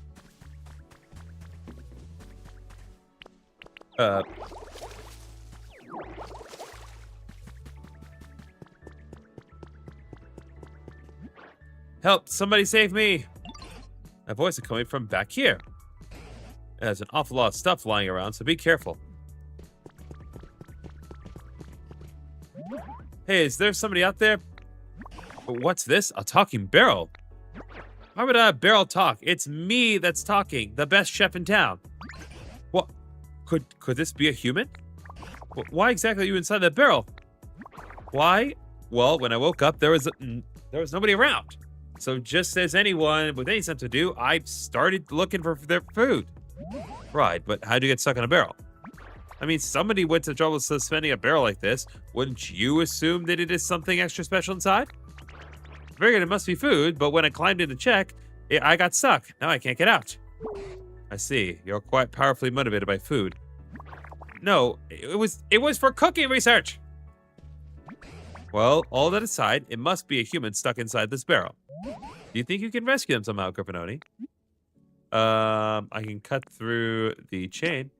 Help! Somebody save me! That voice is coming from back here. There's an awful lot of stuff lying around, so be careful. Hey, is there somebody out there? What's this? A talking barrel? Why would a barrel talk? It's me that's talking, the best chef in town. What? Could this be a human? Why exactly are you inside that barrel? Why? Well, when I woke up, there was nobody around. So just as anyone with any sense to do, I started looking for their food. Right, but how'd you get stuck in a barrel? I mean, somebody went to trouble suspending a barrel like this. Wouldn't you assume that it is something extra special inside? Figured it must be food, but when I climbed in to check, I got stuck. Now I can't get out. I see. You're quite powerfully motivated by food. No, it was for cooking research. Well, all that aside, it must be a human stuck inside this barrel. Do you think you can rescue them somehow, GriffinOni? I can cut through the chain.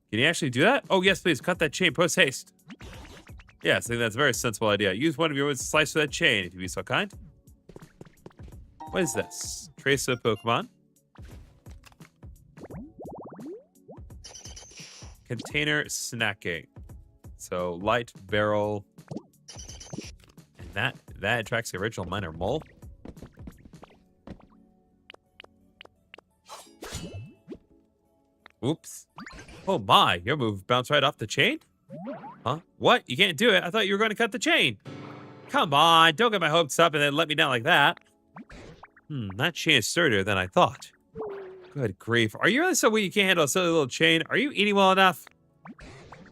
Can you actually do that? Oh, yes, please. Cut that chain post haste. Yes, I think that's a very sensible idea. Use one of your own to slice through that chain, if you'd be so kind. What is this? Trace of Pokemon. Container snacking. So light barrel. And that attracts the original miner mole. Oops. Oh my, your move bounced right off the chain? Huh? What? You can't do it? I thought you were going to cut the chain. Come on, don't get my hopes up and then let me down like that. That chain is sturdier than I thought. Good grief. Are you really so weak you can't handle a silly little chain? Are you eating well enough?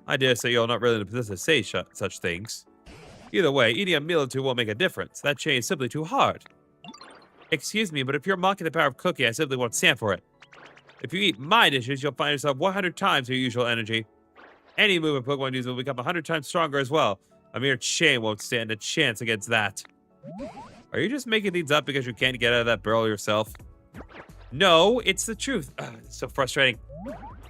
I dare say you're not really in a position to say such things. Either way, eating a meal or two won't make a difference. That chain is simply too hard. Excuse me, but if you're mocking the power of cooking, I simply won't stand for it. If you eat my dishes, you'll find yourself 100 times your usual energy. Any move a Pokemon uses will become 100 times stronger as well. A mere chain won't stand a chance against that. Are you just making these up because you can't get out of that barrel yourself? No, it's the truth. It's so frustrating.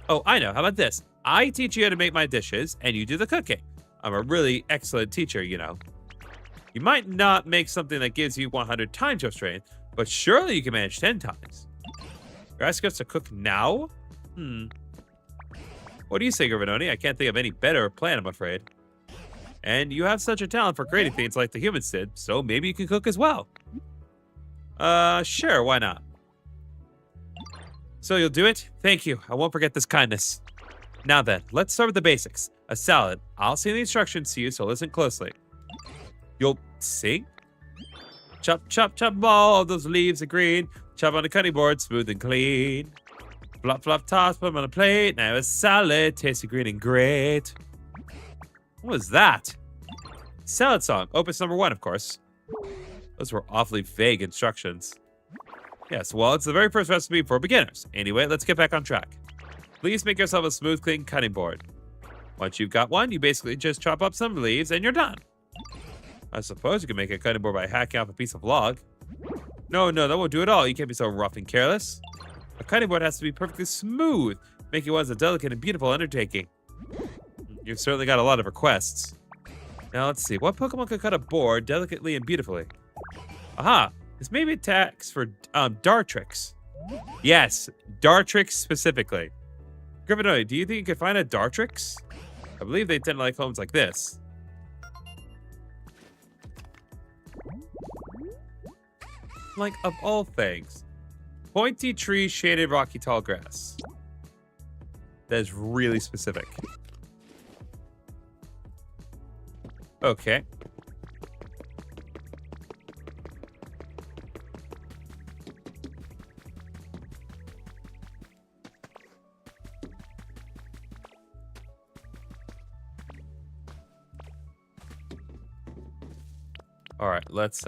Oh, I know. How about this? I teach you how to make my dishes, and you do the cooking. I'm a really excellent teacher, you know. You might not make something that gives you 100 times your strength, but surely you can manage 10 times. You're asking us to cook now? What do you say, GriffinOni? I can't think of any better plan, I'm afraid. And you have such a talent for creating things like the humans did, so maybe you can cook as well. Sure, why not? So you'll do it? Thank you. I won't forget this kindness. Now then, let's start with the basics. A salad. I'll sing the instructions to you, so listen closely. You'll sing? Chop, chop, chop all those leaves of green. Chop on the cutting board, smooth and clean. Flop, flop, toss, put them on a plate. Now a salad, tasty, green, and great. What was that? Salad song, opus number 1, of course. Those were awfully vague instructions. Yes, well, it's the very first recipe for beginners. Anyway, let's get back on track. Please make yourself a smooth, clean cutting board. Once you've got one, you basically just chop up some leaves and you're done. I suppose you can make a cutting board by hacking off a piece of log. No, that won't do at all. You can't be so rough and careless. A cutting board has to be perfectly smooth, making one a delicate and beautiful undertaking. You've certainly got a lot of requests. Now let's see, what Pokemon could cut a board delicately and beautifully? Aha! This may be a tax for Dartrix. Yes, Dartrix specifically. GriffinOni, do you think you could find a Dartrix? I believe they tend to like homes like this. Like, of all things. Pointy tree, shaded, rocky, tall grass. That is really specific. Okay. All right, let's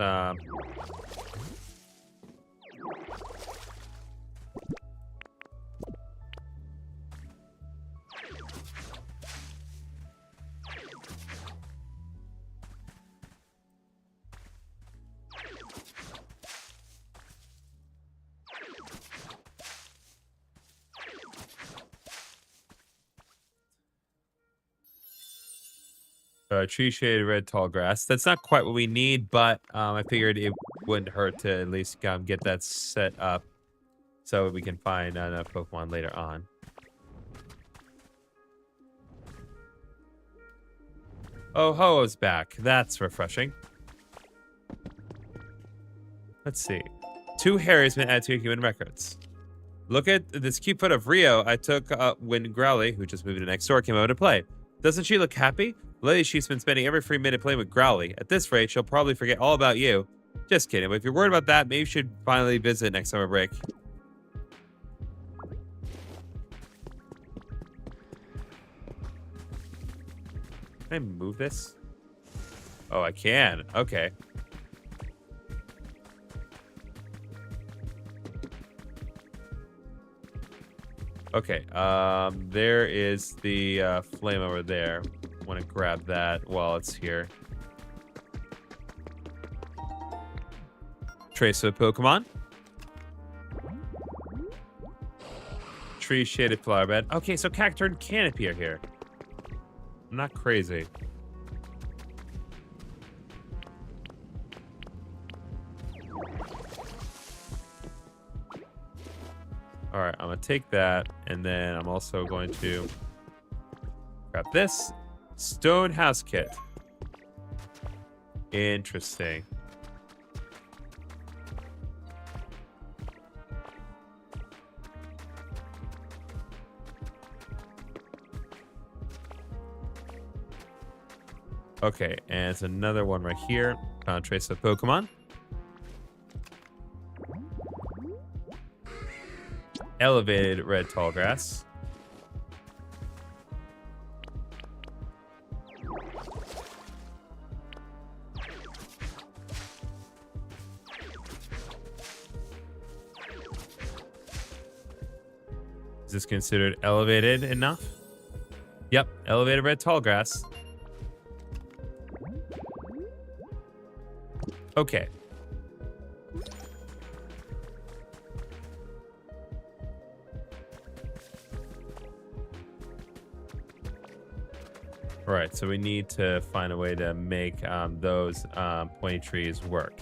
tree shaded red tall grass. That's not quite what we need, but I figured it wouldn't hurt to at least get that set up so we can find enough Pokemon later on. Oh, Ho-Oh's back. That's refreshing. Let's see. 2 Harrys been added to your human records. Look at this cute photo of Rio I took when Growly, who just moved to next door, came over to play. Doesn't she look happy? Lately, she's been spending every free minute playing with Growly. At this rate, she'll probably forget all about you. Just kidding, but if you're worried about that, maybe you should finally visit next summer break. Can I move this? Oh, I can. Okay. Okay, there is the flame over there. Want to grab that while it's here. Trace of Pokemon. Tree shaded flower bed. Okay, so Cacturn can appear here. I'm not crazy. All right, I'm gonna take that, and then I'm also going to grab this stone house kit. Interesting. Okay, and it's another one right here. Found trace of Pokemon. Elevated red tall grass. Is this considered elevated enough? Yep, elevated red tall grass. Okay. All right, so we need to find a way to make those pointy trees work.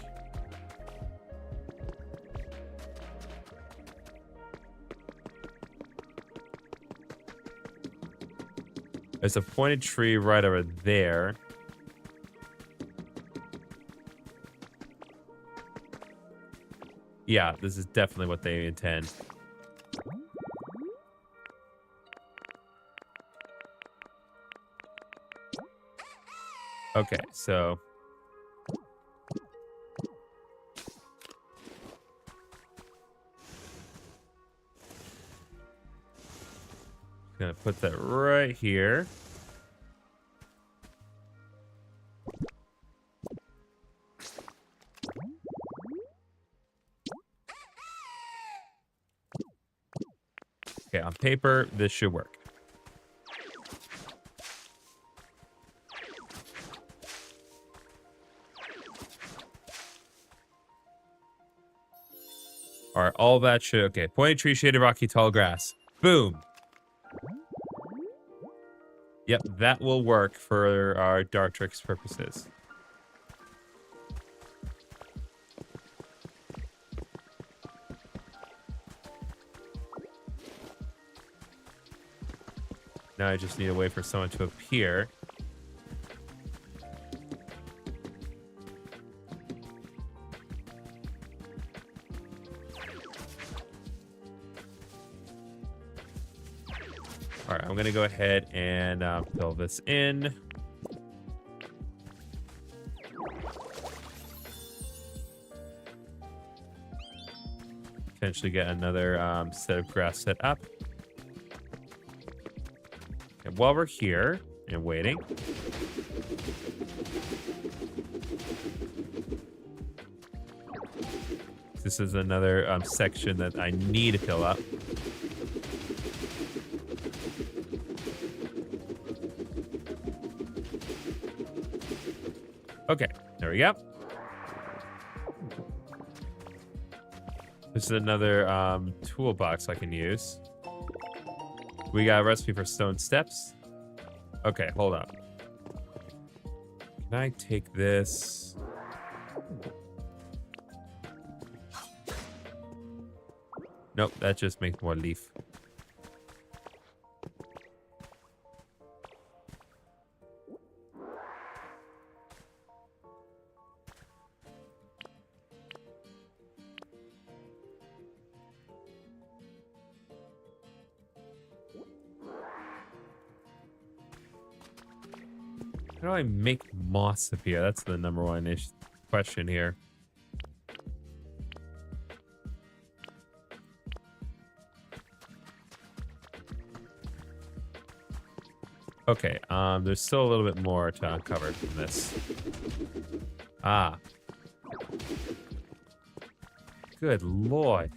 There's a pointed tree right over there. Yeah, this is definitely what they intend. Okay, so gonna put that right here. Okay, on paper, this should work. All right, all that should... Okay, pointed tree, shaded rocky, tall grass. Boom. Yep, that will work for our Dartrix purposes. Now I just need a way for someone to appear. All right, I'm going to go ahead and fill this in. Potentially get another set of grass set up. And while we're here and waiting, this is another section that I need to fill up. Okay, there we go. This is another toolbox I can use. We got a recipe for stone steps. Okay, hold on. Can I take this? Nope, that just makes more leaf. How do I make moss appear? That's the number one question here. Okay, there's still a little bit more to uncover from this. Ah. Good lord.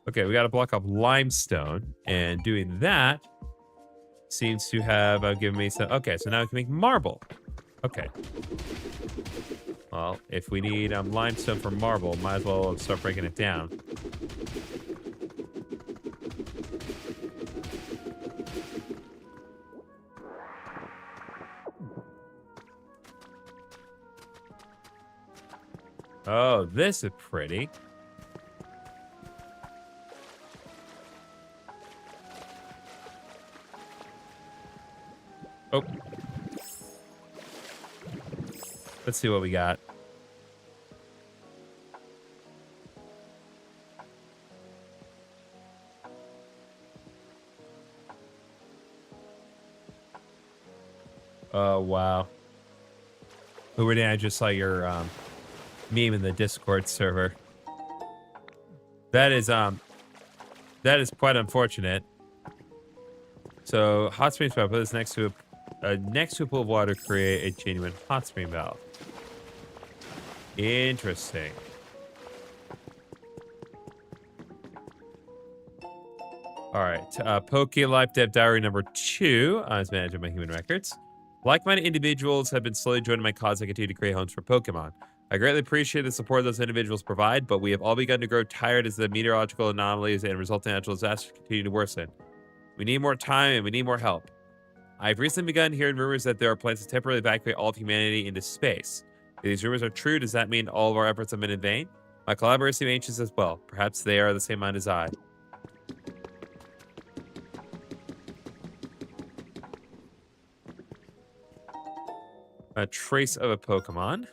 Okay, we got a block of limestone, and doing that seems to have given me some... Okay, so now we can make marble. Okay. Well, if we need limestone for marble, might as well start breaking it down. Oh, this is pretty. Oh. Let's see what we got. Oh, wow. Uberdan, I just saw your meme in the Discord server. That is quite unfortunate. So hot spring spout, put this next to a pool of water, create a genuine hot spring valve. Interesting. All right, Poke Life Dev Diary number 2 is managing my human records. Like-minded individuals have been slowly joining my cause. I continue to create homes for Pokemon. I greatly appreciate the support those individuals provide, but we have all begun to grow tired as the meteorological anomalies and resulting natural disasters continue to worsen. We need more time and we need more help. I've recently begun hearing rumors that there are plans to temporarily evacuate all of humanity into space. If these rumors are true, does that mean all of our efforts have been in vain? My collaborators seem anxious as well. Perhaps they are the same mind as I. A trace of a Pokemon.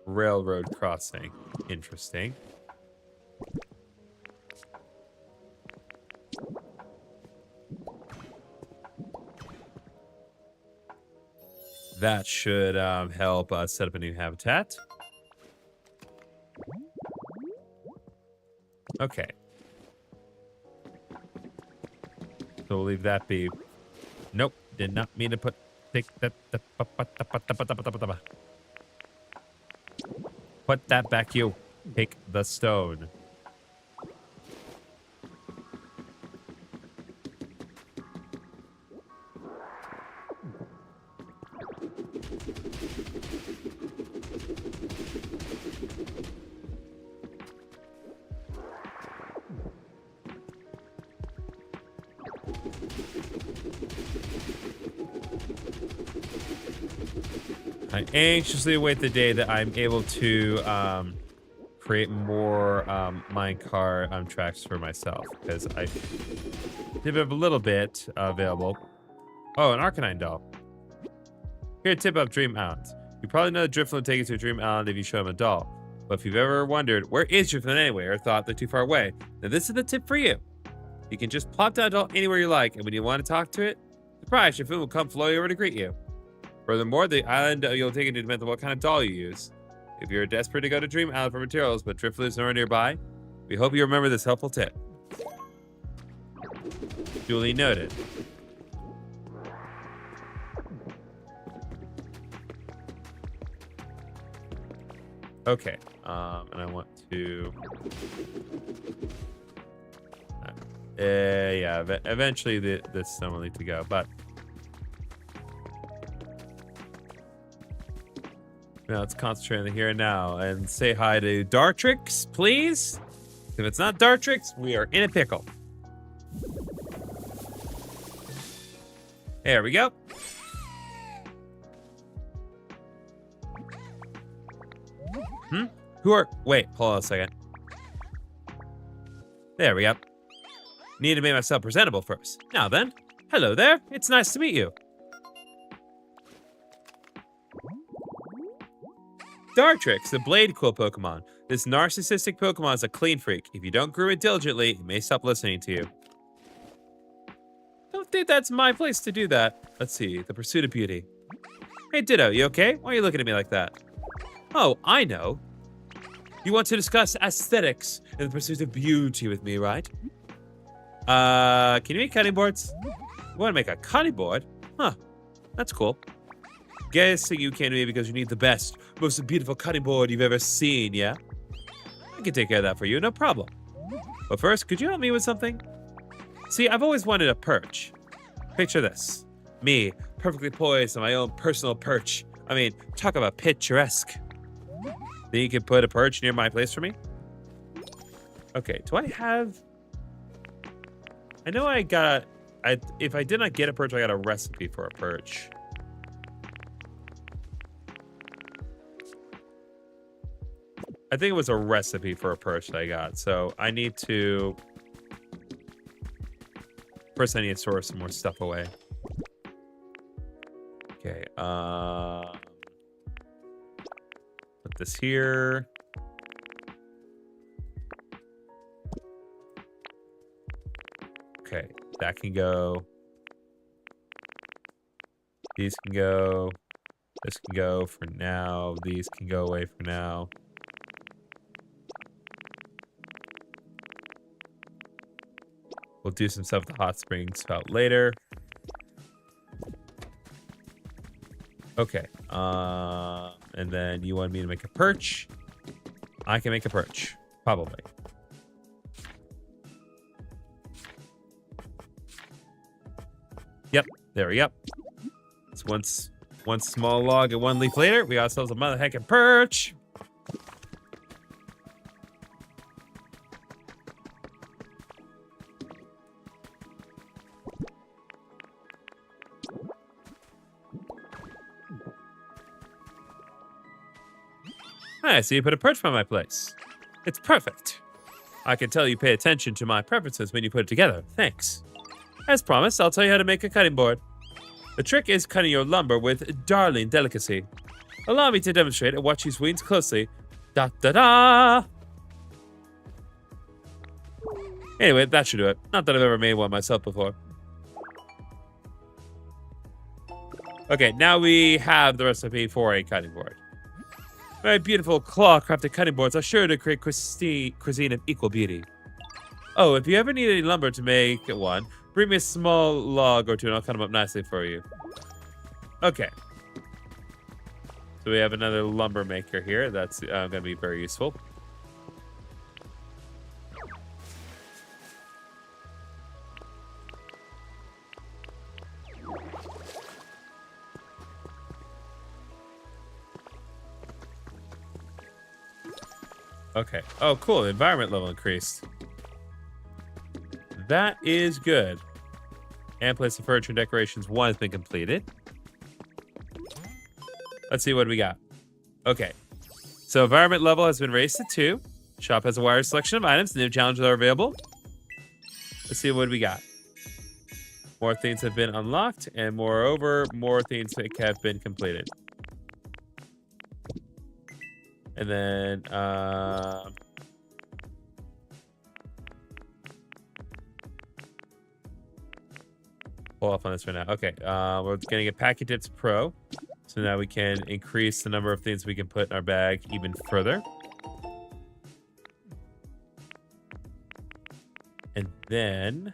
Railroad crossing. Interesting. That should help us set up a new habitat. Okay. So we'll leave that be. Nope, did not mean to take that. Put that back, you. Take the stone. I anxiously await the day that I'm able to create more minecart tracks for myself, because I did have a little bit available. Oh, an Arcanine doll. Here, tip of Dream Island. You probably know that Drifloon will take you to a Dream Island if you show him a doll. But if you've ever wondered, where is Drifloon anyway, or thought they're too far away, then this is the tip for you. You can just plop down a doll anywhere you like, and when you want to talk to it, surprise, Drifloon will come floating over to greet you. Furthermore, the island you'll take into depends on what kind of doll you use. If you're desperate to go to Dream Island for materials, but Drifloon is nowhere nearby, we hope you remember this helpful tip. Duly noted. Okay, and I want to... yeah, eventually this stone will need to go, but... Now let's concentrate on the here and now and say hi to Dartrix, please. If it's not Dartrix, we are in a pickle. There we go. Wait, hold on a second. There we go. Need to make myself presentable first. Now then, hello there. It's nice to meet you. Dartrix, the Blade Quill Pokemon. This narcissistic Pokemon is a clean freak. If you don't groom it diligently, it may stop listening to you. Don't think that's my place to do that. Let's see, the pursuit of beauty. Hey Ditto, you okay? Why are you looking at me like that? Oh, I know. You want to discuss aesthetics and the pursuit of beauty with me, right? Can you make cutting boards? You want to make a cutting board? Huh, that's cool. Guessing you came to me because you need the best, most beautiful cutting board you've ever seen, yeah? I can take care of that for you, no problem. But first, could you help me with something? See, I've always wanted a perch. Picture this. Me, perfectly poised on my own personal perch. I mean, talk about picturesque. Then you can put a perch near my place for me? Okay, do I have... I know I got... if I did not get a perch, I got a recipe for a perch. I think it was a recipe for a perch that I got. So I need to... First, I need to store some more stuff away. Okay. Put this here. Okay. That can go. These can go. This can go for now. These can go away for now. We'll do some stuff with the hot spring spout later. Okay. And then you want me to make a perch? I can make a perch. Probably. Yep. There we go. It's one small log and one leaf later. We got ourselves a mother heckin' perch. I see you put a perch by my place. It's perfect. I can tell you pay attention to my preferences when you put it together. Thanks. As promised, I'll tell you how to make a cutting board. The trick is cutting your lumber with darling delicacy. Allow me to demonstrate and watch these weeds closely. Da da da! Anyway, that should do it. Not that I've ever made one myself before. Okay, now we have the recipe for a cutting board. Very beautiful claw-crafted cutting boards are sure to create cuisine of equal beauty. Oh, if you ever need any lumber to make one, bring me a small log or two and I'll cut them up nicely for you. Okay. So we have another lumber maker here. That's going to be very useful. Okay. Oh, cool. The environment level increased. That is good. And place of furniture and decorations 1 has been completed. Let's see what we got. Okay. So environment level has been raised to 2. Shop has a wide selection of items. New challenges are available. Let's see what we got. More things have been unlocked. And moreover, more things have been completed. And then, pull off on this right now. Okay, we're gonna get Packet Dips Pro. So now we can increase the number of things we can put in our bag even further. And then...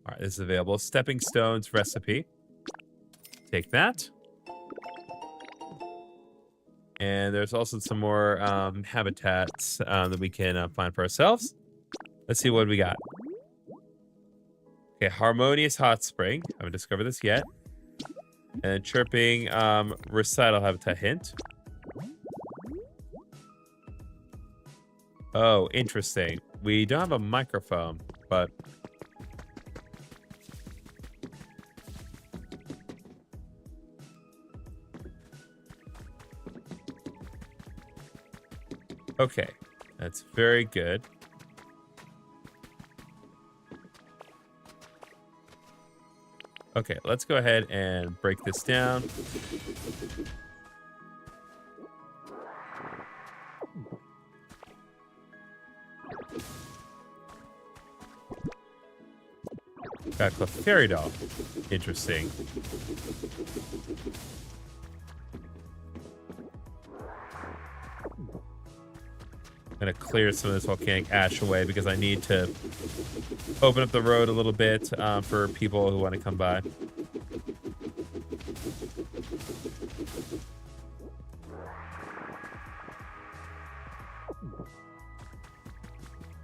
All right, this is available. Stepping Stones recipe. Take that. And there's also some more habitats that we can find for ourselves. Let's see what we got. Okay, Harmonious Hot Spring. I haven't discovered this yet. And Chirping Recital Habitat hint. Oh, interesting. We don't have a microphone, but... Okay, that's very good. Okay, let's go ahead and break this down. Got Clefairy Doll. Interesting. I'm gonna clear some of this volcanic ash away because I need to open up the road a little bit for people who want to come by.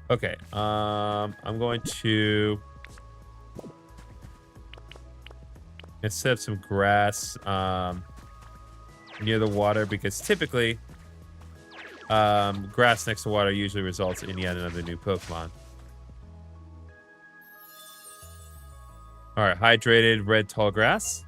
Okay, I'm going to set up some grass near the water because typically grass next to water usually results in yet another new Pokemon. All right, hydrated red tall grass.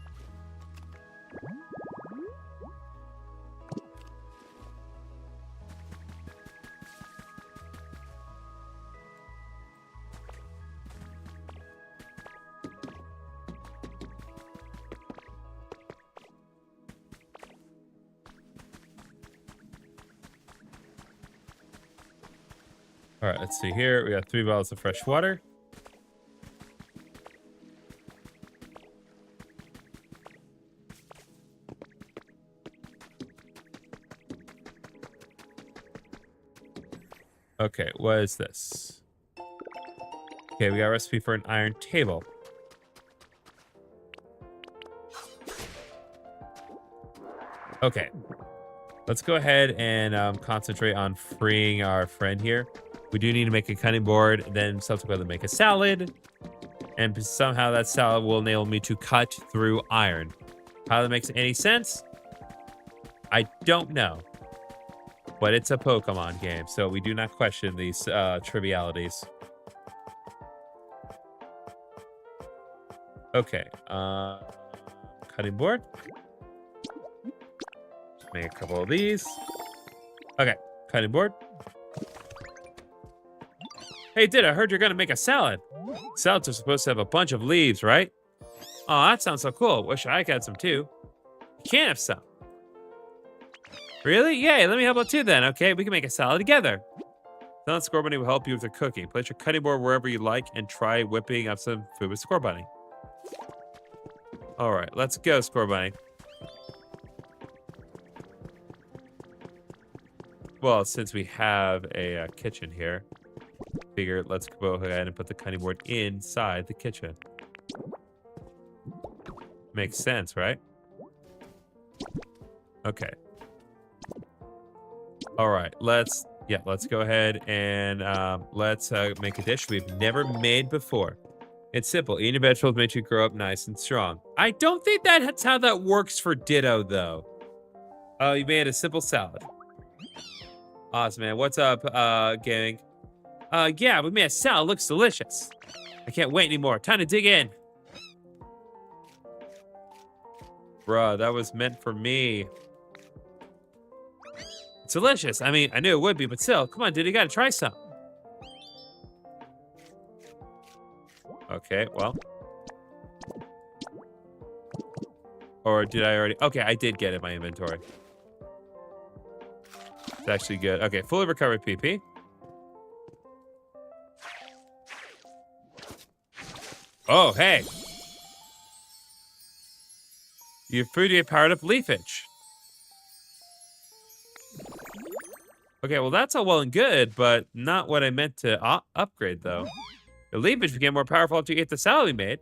All right, let's see here. We got 3 bottles of fresh water. Okay, what is this? Okay, we got a recipe for an iron table. Okay, let's go ahead and concentrate on freeing our friend here. We do need to make a cutting board, then subsequently make a salad. And somehow that salad will enable me to cut through iron. How that makes any sense? I don't know. But it's a Pokemon game, so we do not question these trivialities. Okay, cutting board. Make a couple of these. Okay, cutting board. Hey, I heard you're gonna make a salad. Salads are supposed to have a bunch of leaves, right? Oh, that sounds so cool. Wish I could have some too. You can't have some. Really? Yay, let me help out too then. Okay, we can make a salad together. Then Score Bunny will help you with your cooking. Place your cutting board wherever you like and try whipping up some food with Score Bunny. All right, let's go, Score Bunny. Well, since we have a kitchen here, figure let's go ahead and put the cutting board inside the kitchen. Makes sense, right? Okay. All right, let's go ahead and let's make a dish we've never made before. It's simple. Eating vegetables makes you grow up nice and strong. I don't think that's how that works for Ditto, though. Oh, you made a simple salad. Awesome, man. What's up, gang? Yeah, we made a salad. Looks delicious. I can't wait anymore. Time to dig in. Bruh, that was meant for me. It's delicious. I mean, I knew it would be, but still. Come on, dude. You gotta try some. Okay, well. Or did I already? Okay, I did get it in my inventory. It's actually good. Okay, fully recovered PP. Oh, hey. Your food get powered up leafage. Okay, well, that's all well and good, but not what I meant to upgrade, though. The leafage became more powerful after you ate the salad we made.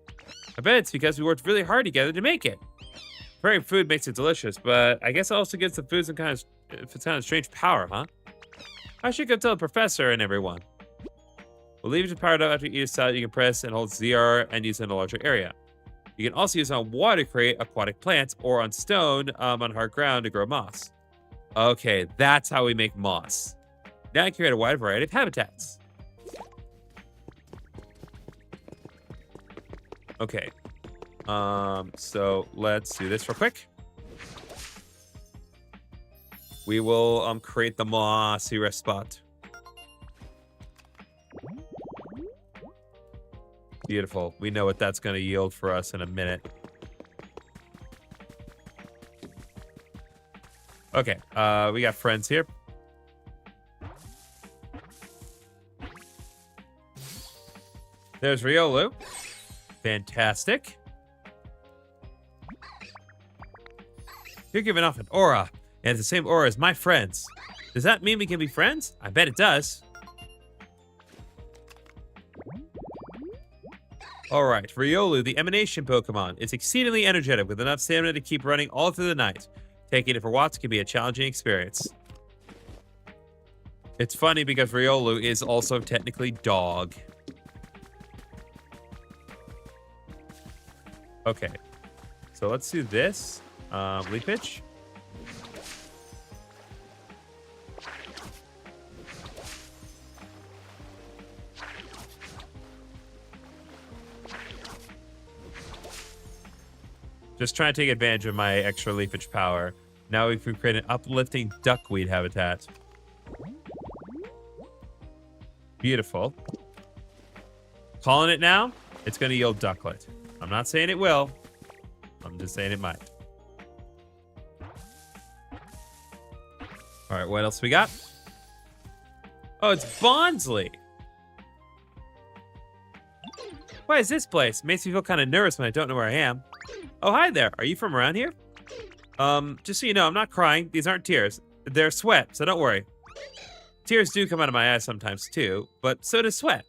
I bet it's because we worked really hard together to make it. Preparing food makes it delicious, but I guess it also gives the food some kind of strange power, huh? I should go tell the professor and everyone. The leafage is powered up after you eat a salad. You can press and hold ZR and use it in a larger area. You can also use it on water to create aquatic plants or on stone on hard ground to grow moss. Okay, that's how we make moss. Now I can create a wide variety of habitats. Okay. So let's do this real quick. We will create the mossy rest spot. Beautiful. We know what that's going to yield for us in a minute. Okay, we got friends here. There's Riolu. Fantastic. You're giving off an aura, and it's the same aura as my friends. Does that mean we can be friends? I bet it does. Alright, Riolu, the emanation Pokemon. It's exceedingly energetic with enough stamina to keep running all through the night. Taking it for walks can be a challenging experience. It's funny because Riolu is also technically dog. Okay, so let's do this. Leafage. Just trying to take advantage of my extra leafage power. Now we can create an uplifting duckweed habitat. Beautiful. Calling it now, it's going to yield ducklet. I'm not saying it will. I'm just saying it might. All right, what else we got? Oh, it's Bondsley. What is this place? Makes me feel kind of nervous when I don't know where I am. Oh, hi there. Are you from around here? Just so you know, I'm not crying. These aren't tears. They're sweat, so don't worry. Tears do come out of my eyes sometimes too, but so does sweat.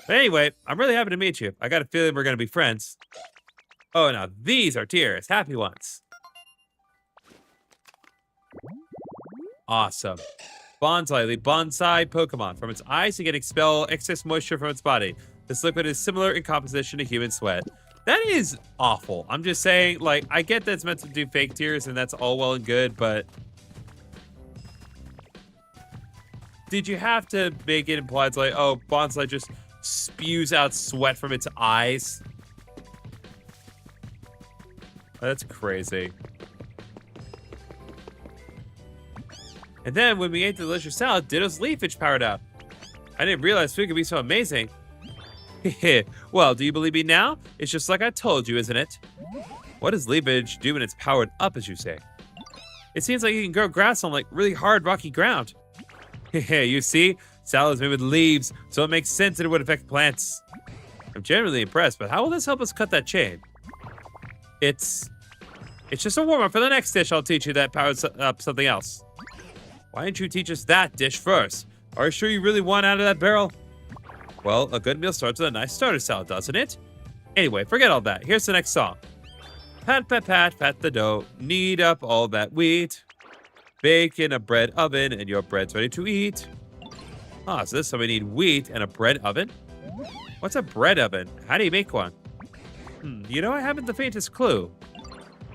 But anyway, I'm really happy to meet you. I got a feeling we're gonna be friends. Oh, now these are tears. Happy ones. Awesome. Bonsai, the bonsai Pokemon. From its eyes, it can expel excess moisture from its body. This liquid is similar in composition to human sweat. That is awful. I'm just saying, like, I get that it's meant to do fake tears, and that's all well and good, but... did you have to make it implied, like, oh, bonsai just spews out sweat from its eyes? That's crazy. And then, when we ate the delicious salad, Ditto's leafage powered up. I didn't realize food could be so amazing. Well, do you believe me now? It's just like I told you, isn't it? What does leafage do when it's powered up, as you say? It seems like you can grow grass on, like, really hard, rocky ground. You see? Salad is made with leaves, so it makes sense that it would affect plants. I'm genuinely impressed, but how will this help us cut that chain? It's just a warm-up for the next dish I'll teach you that powers up something else. Why didn't you teach us that dish first? Are you sure you really want out of that barrel? Well, a good meal starts with a nice starter salad, doesn't it? Anyway, forget all that. Here's the next song. Pat, pat, pat, pat the dough. Knead up all that wheat. Bake in a bread oven, and your bread's ready to eat. Ah, so this is how we need wheat and a bread oven? What's a bread oven? How do you make one? You know, I haven't the faintest clue.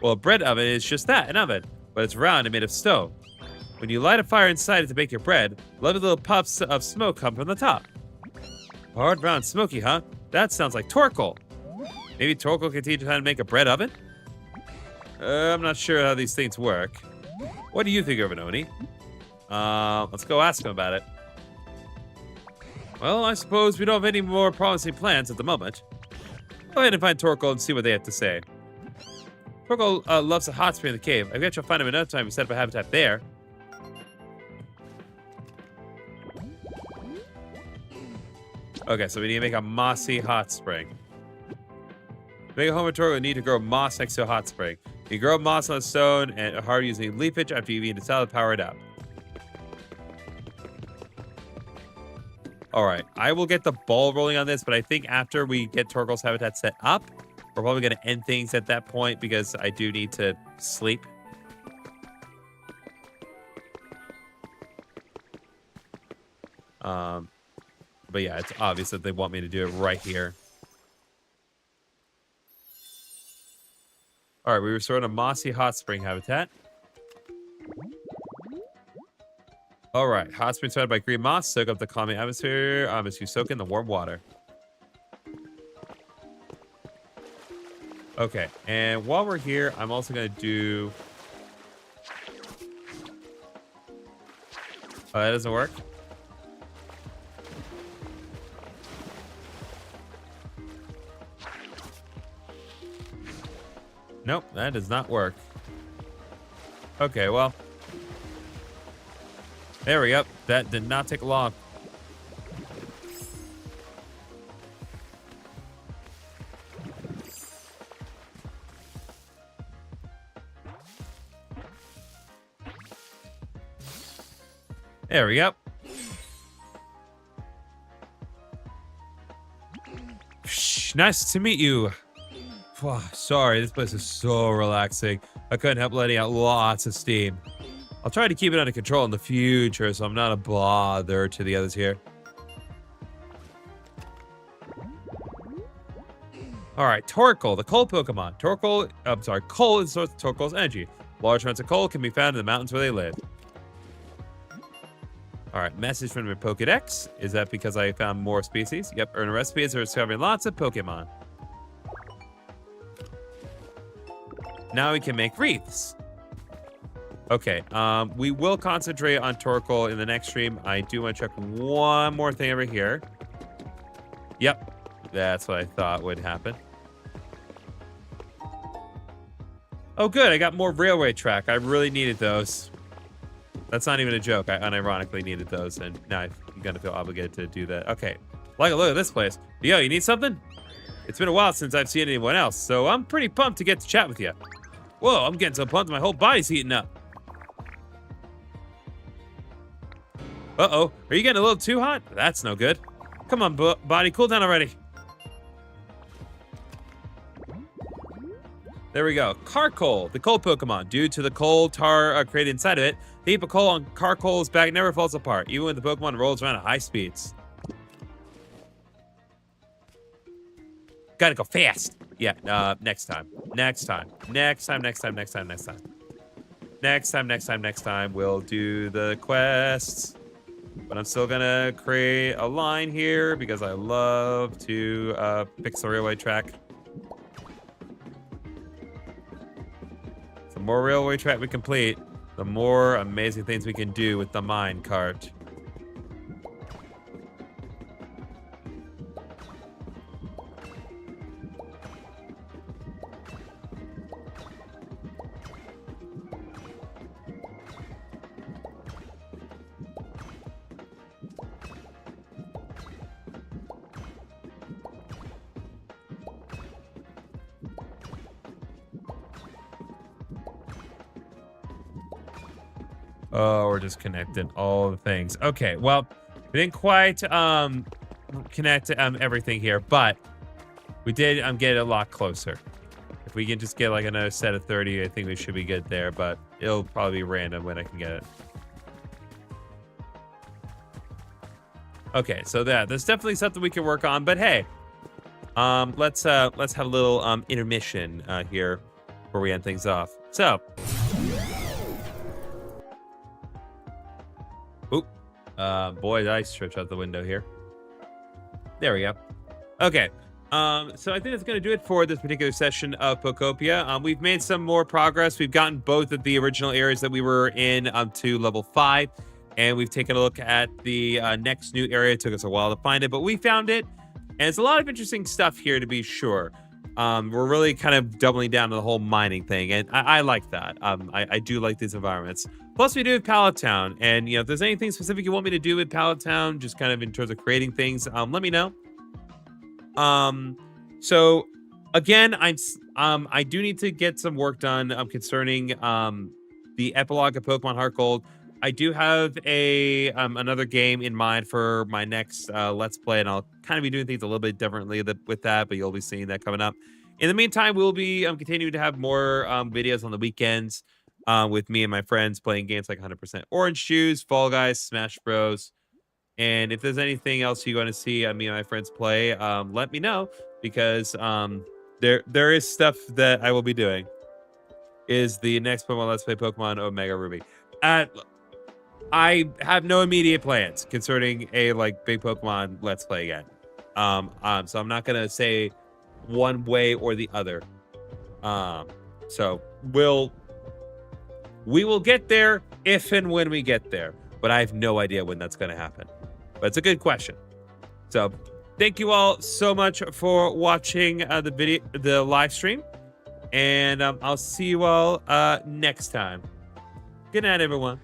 Well, a bread oven is just that, an oven, but it's round and made of stone. When you light a fire inside it to bake your bread, lovely little puffs of smoke come from the top. Hard, round, smoky, huh? That sounds like Torkoal. Maybe Torkoal can teach us how to make a bread oven? I'm not sure how these things work. What do you think, GriffinOni? Let's go ask him about it. Well, I suppose we don't have any more promising plans at the moment. Go ahead and find Torkoal and see what they have to say. Torkoal loves a hot spring in the cave. I bet you'll find him in no time to set up a habitat there. Okay, so we need to make a mossy hot spring. To make a home at Torkoal, you need to grow moss next to a hot spring. You grow moss on a stone and hard using leafage after you've eaten the salad, power it up. Alright, I will get the ball rolling on this, but I think after we get Torkoal's habitat set up, we're probably going to end things at that point because I do need to sleep. But yeah, it's obvious that they want me to do it right here. All right, we restored a mossy hot spring habitat. All right, hot spring surrounded by green moss. Soak up the calming atmosphere as you soak in the warm water. Okay, and while we're here, I'm also going to do... oh, that doesn't work? Nope, that does not work. Okay, well. There we go. That did not take long. There we go. Shh, nice to meet you. Sorry, this place is so relaxing. I couldn't help letting out lots of steam. I'll try to keep it under control in the future so I'm not a bother to the others here. Alright, Torkoal, the coal Pokemon. Coal is the source of Torkoal's energy. Large amounts of coal can be found in the mountains where they live. Alright, message from my Pokedex. Is that because I found more species? Yep, earn a recipe for discovering lots of Pokemon. Now we can make wreaths. Okay, we will concentrate on Torkoal in the next stream. I do want to check one more thing over here. Yep, that's what I thought would happen. Oh, good, I got more railway track. I really needed those. That's not even a joke. I unironically needed those, and now I'm gonna feel obligated to do that. Okay, like, look at this place. Yo, you need something? It's been a while since I've seen anyone else, so I'm pretty pumped to get to chat with you. Whoa, I'm getting so pumped my whole body's heating up. Uh-oh, are you getting a little too hot? That's no good. Come on, body, cool down already. There we go. Carcoal, the coal Pokemon. Due to the coal tar created inside of it, the heap of coal on Carcoal's back never falls apart, even when the Pokemon rolls around at high speeds. Gotta go fast. Yeah, next time. Next time. Next time, next time, next time, next time. Next time, next time, next time, we'll do the quests. But I'm still gonna create a line here because I love to fix the railway track. The more railway track we complete, the more amazing things we can do with the mine cart. Oh, we're just connecting all the things. Okay, well, we didn't quite connect everything here, but we did get a lot closer. If we can just get like another set of 30, I think we should be good there, but it'll probably be random when I can get it. Okay, so there's definitely something we can work on, but hey, let's have a little intermission here before we end things off. So, oop, boy, did I stretch out the window here. There we go. Okay, so I think that's going to do it for this particular session of Pokopia. We've made some more progress. We've gotten both of the original areas that we were in to level 5, and we've taken a look at the next new area. It took us a while to find it, but we found it, and it's a lot of interesting stuff here, to be sure. We're really kind of doubling down on the whole mining thing, and I like that. I do like these environments. Plus, we do have Pallet Town, and if there's anything specific you want me to do with Pallet Town, just kind of in terms of creating things, let me know. So again, I do need to get some work done concerning the epilogue of Pokemon Heart Gold. I do have another game in mind for my next Let's Play, and I'll kind of be doing things a little bit differently with that, but you'll be seeing that coming up. In the meantime, we'll be continuing to have more videos on the weekends with me and my friends playing games like 100% Orange Juice, Fall Guys, Smash Bros. And if there's anything else you want to see me and my friends play, let me know, because there is stuff that I will be doing. Is the next Pokemon Let's Play Pokemon Omega Ruby. I have no immediate plans concerning a big Pokemon Let's Play again. So I'm not gonna say one way or the other. So we will get there if and when we get there, but I have no idea when that's gonna happen. But it's a good question. So thank you all so much for watching the live stream, and I'll see you all next time. Good night, everyone.